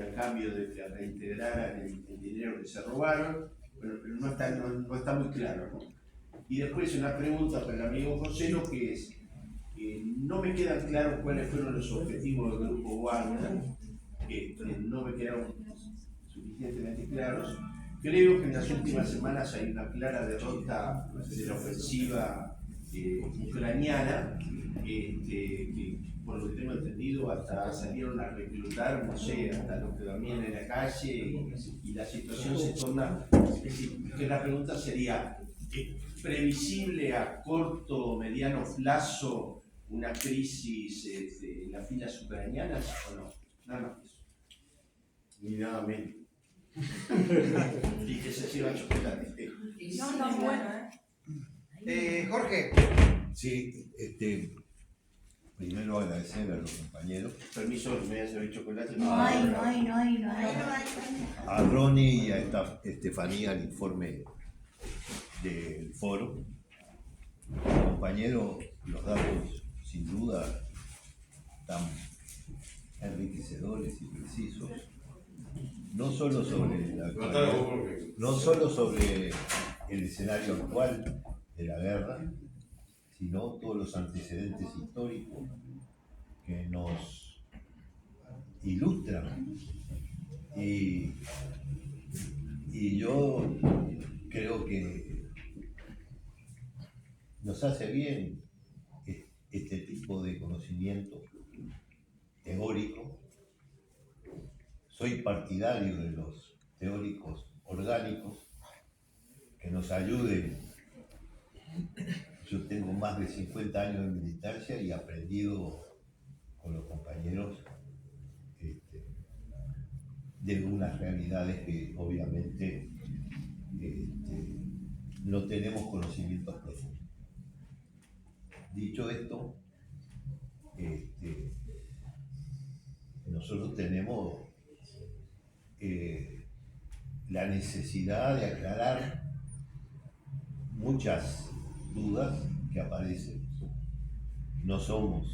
a cambio de que reintegraran el dinero que se robaron. Bueno, pero no está muy claro, ¿no? Y después una pregunta para el amigo José, lo que es, no me quedan claros cuáles fueron los objetivos del Grupo Wagner, no me quedaron suficientemente claros. Creo que en las últimas semanas hay una clara derrota de la ofensiva ucraniana, que por lo que tengo entendido hasta salieron a reclutar, no sé, hasta los que dormían en la calle, y la situación se torna, es decir, que la pregunta sería, ¿es previsible a corto o mediano plazo una crisis en las filas ucranianas o no? Nada más que eso. Ni nada menos. Y que se sirva chocolate. No, está muy bueno, Jorge. Sí, primero agradecer a los compañeros, Permiso, me voy a servir chocolate. No hay. a Ronnie y a Estefanía el informe del foro. Compañero, los datos sin duda tan enriquecedores y precisos, no solo sobre la actualidad, no solo sobre el escenario actual de la guerra, sino todos los antecedentes históricos que nos ilustran. Y yo creo que nos hace bien este tipo de conocimiento teórico. Soy partidario de los teóricos orgánicos que nos ayuden. Yo tengo más de 50 años de militancia y he aprendido con los compañeros de unas realidades que obviamente no tenemos conocimientos profundos. Dicho esto, nosotros tenemos la necesidad de aclarar muchas dudas que aparecen. No somos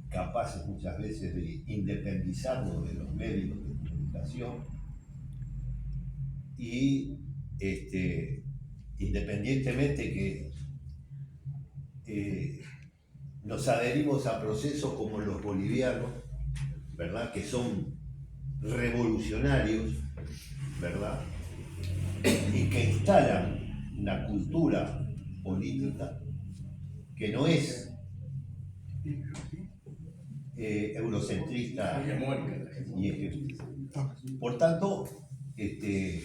capaces muchas veces de independizarnos de los medios de comunicación y independientemente que nos adherimos a procesos como los bolivianos, ¿verdad? Que son revolucionarios, ¿verdad? Y que instalan una cultura política que no es eurocentrista y hegemónica. Por tanto, desde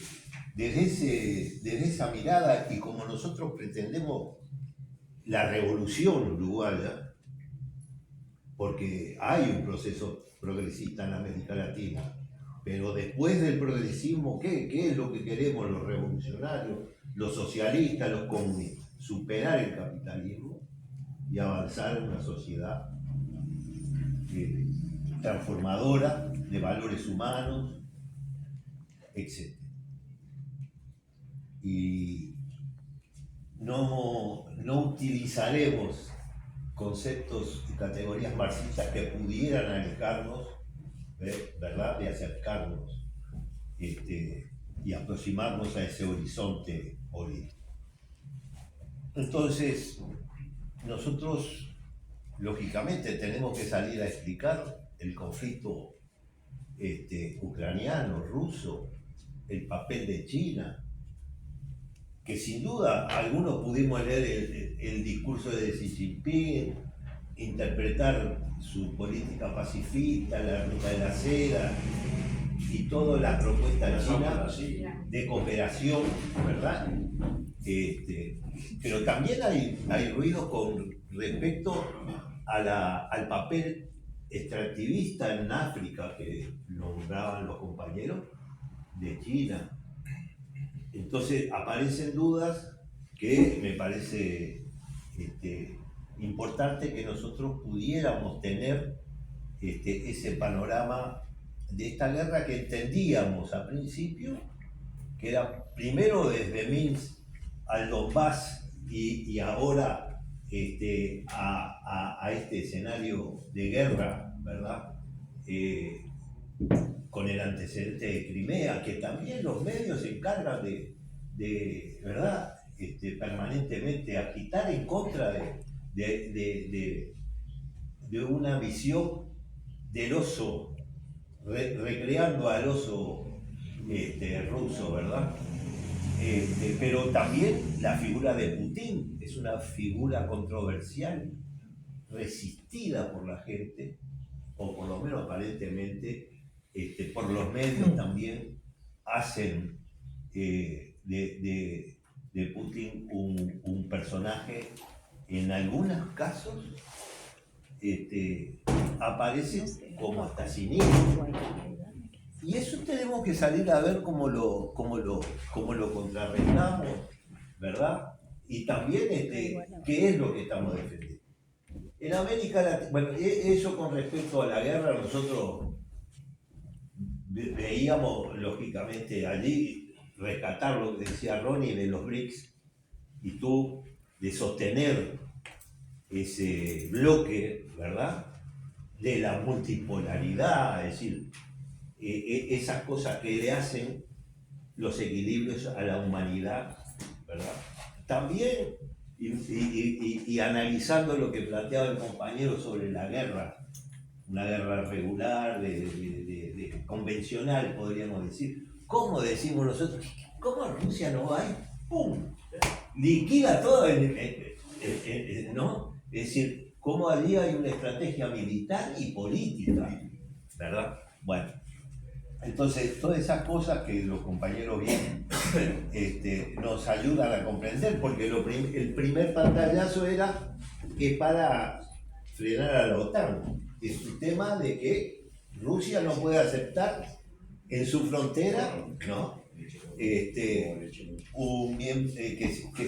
esa mirada, y como nosotros pretendemos la revolución uruguaya, porque hay un proceso progresista en América Latina, pero después del progresismo, ¿qué es lo que queremos los revolucionarios, los socialistas, los comunistas? Superar el capitalismo y avanzar en una sociedad transformadora de valores humanos, etc. Y no utilizaremos conceptos y categorías marxistas que pudieran alejarnos, ¿verdad?, de acercarnos y aproximarnos a ese horizonte político. Entonces, nosotros, lógicamente, tenemos que salir a explicar el conflicto ucraniano, ruso, el papel de China, que sin duda algunos pudimos leer el discurso de Xi Jinping, interpretar su política pacifista, la ruta de la seda y toda la propuesta china de cooperación, ¿verdad? Pero también hay ruido con respecto al papel extractivista en África que nombraban los compañeros de China. Entonces aparecen dudas que me parece importante que nosotros pudiéramos tener ese panorama de esta guerra que entendíamos al principio, que era primero desde Minsk al Donbass y ahora a este escenario de guerra, ¿verdad? Con el antecedente de Crimea, que también los medios se encargan de ¿verdad?, permanentemente agitar en contra de una visión del oso, recreando al oso ruso, ¿verdad? Pero también la figura de Putin es una figura controversial, resistida por la gente, o por lo menos aparentemente por los medios también hacen de Putin un personaje, en algunos casos aparece como hasta siniestro. Y eso tenemos que salir a ver cómo lo contrarrestamos, ¿verdad? Y también qué es lo que estamos defendiendo. En América Latina, bueno, eso con respecto a la guerra, nosotros veíamos lógicamente allí rescatar lo que decía Ronnie de los BRICS y tú de sostener ese bloque, ¿verdad?, de la multipolaridad, es decir, esas cosas que le hacen los equilibrios a la humanidad, ¿verdad? También, y analizando lo que planteaba el compañero sobre la guerra, una guerra regular, convencional, podríamos decir. ¿Cómo decimos nosotros? ¿Cómo Rusia no va y ¡pum!, liquida todo, ¿no? Es decir, cómo allí hay una estrategia militar y política, ¿verdad? Bueno, entonces todas esas cosas que los compañeros bien nos ayudan a comprender, porque el primer pantallazo era que para frenar a la OTAN, es un tema de que Rusia no puede aceptar en su frontera, ¿no?, que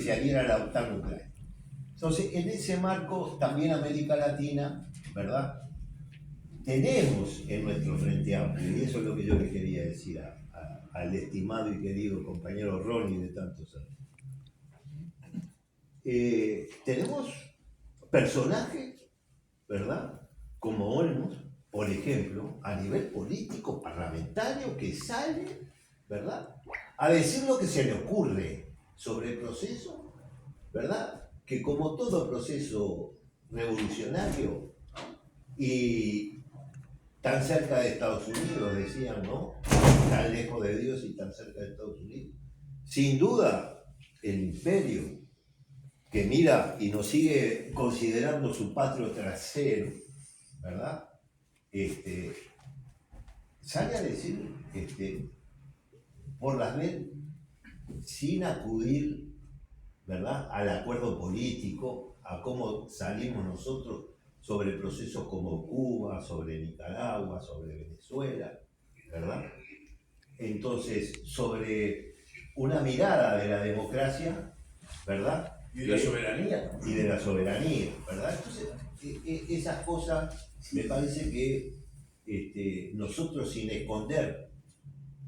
se adhiera a la OTAN Ucrania. Entonces, en ese marco, también América Latina, ¿verdad?, tenemos en nuestro Frente Amplio, y eso es lo que yo le quería decir al estimado y querido compañero Ronnie de tantos años. Tenemos personajes, ¿verdad?, como Olmos, por ejemplo, a nivel político, parlamentario, que sale, ¿verdad?, a decir lo que se le ocurre sobre el proceso, ¿verdad?, que como todo proceso revolucionario y tan cerca de Estados Unidos, decían, ¿no?, tan lejos de Dios y tan cerca de Estados Unidos, sin duda el imperio que mira y nos sigue considerando su patrio trasero, ¿verdad?, sale a decir por las veces, sin acudir, ¿verdad?, al acuerdo político, a cómo salimos nosotros sobre procesos como Cuba, sobre Nicaragua, sobre Venezuela, ¿verdad? Entonces, sobre una mirada de la democracia, ¿verdad?, y de la soberanía. Y de la soberanía, ¿verdad? Entonces, esas cosas me parece que nosotros sin esconder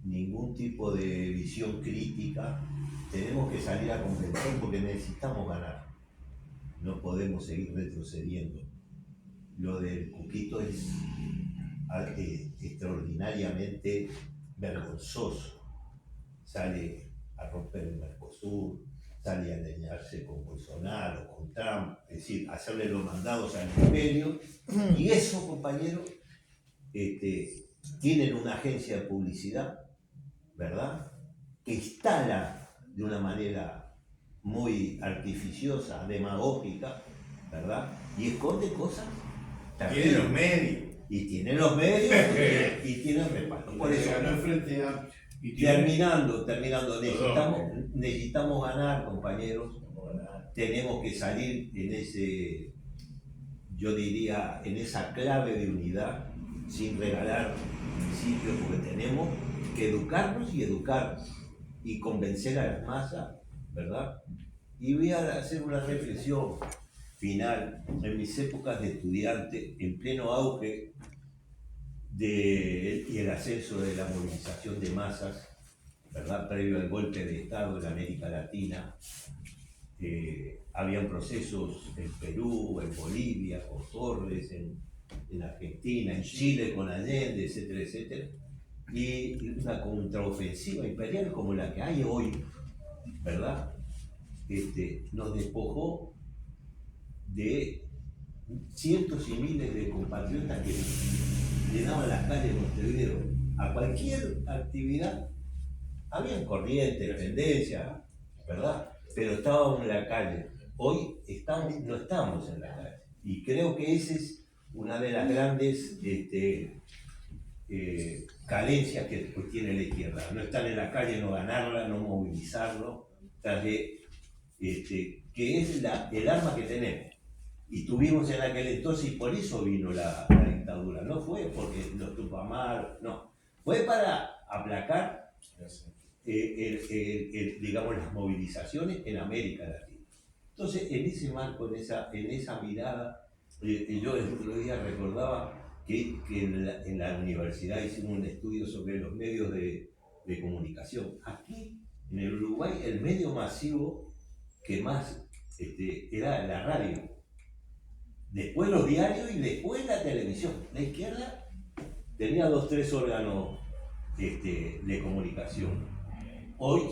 ningún tipo de visión crítica, tenemos que salir a convencer porque necesitamos ganar. No podemos seguir retrocediendo. Lo del Cuquito es extraordinariamente vergonzoso. Sale a romper el Mercosur, sale a alinearse con Bolsonaro, con Trump, es decir, hacerle los mandados al imperio. Y eso, compañeros, tienen una agencia de publicidad, ¿verdad?, que instala de una manera muy artificiosa, demagógica, ¿verdad?, y esconde cosas. Tiene los medios. Y tiene los medios y tiene el respaldo. Por eso, ganó el Frente Amplio. terminando, necesitamos ganar, compañeros. Tenemos que salir en ese, yo diría, en esa clave de unidad, sin regalar principios, porque tenemos que educarnos y convencer a las masas, ¿verdad? Y voy a hacer una reflexión final. En mis épocas de estudiante, en pleno auge y el ascenso de la movilización de masas, ¿verdad?, previo al golpe de Estado en América Latina, habían procesos en Perú, en Bolivia, con Torres, en Argentina, en Chile con Allende, etcétera, etcétera, y una contraofensiva imperial como la que hay hoy, ¿verdad?, nos despojó de cientos y miles de compatriotas que llenaban las calles de Montevideo a cualquier actividad. Habían corrientes, tendencias, ¿verdad?, pero estábamos en la calle. Hoy no estamos en la calle. Y creo que esa es una de las grandes carencias que tiene la izquierda. No estar en la calle, no ganarla, no movilizarlo, que es el arma que tenemos. Y tuvimos en aquel entonces, y por eso vino la dictadura. No fue porque nos Tupac, no. Fue para aplacar digamos, las movilizaciones en América Latina. Entonces, en ese marco, en esa mirada, yo el otro día recordaba que en la universidad hicimos un estudio sobre los medios de comunicación. Aquí, en el Uruguay, el medio masivo que más era la radio. Después los diarios y después la televisión. La izquierda tenía 2 o 3 órganos de comunicación. Hoy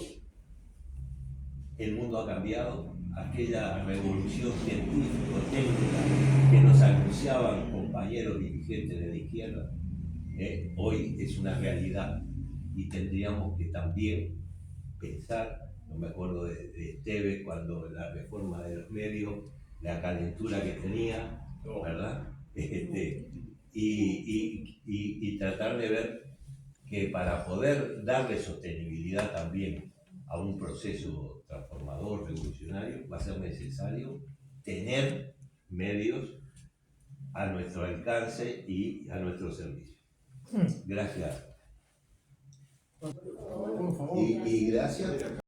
el mundo ha cambiado. Aquella revolución científico-técnica que nos anunciaban compañeros dirigentes de la izquierda, hoy es una realidad y tendríamos que también pensar. No me acuerdo de Esteves cuando la reforma de los medios, la calentura que tenía, ¿verdad? Y tratar de ver que para poder darle sostenibilidad también a un proceso transformador, revolucionario, va a ser necesario tener medios a nuestro alcance y a nuestro servicio. Gracias. Por favor. Y gracias.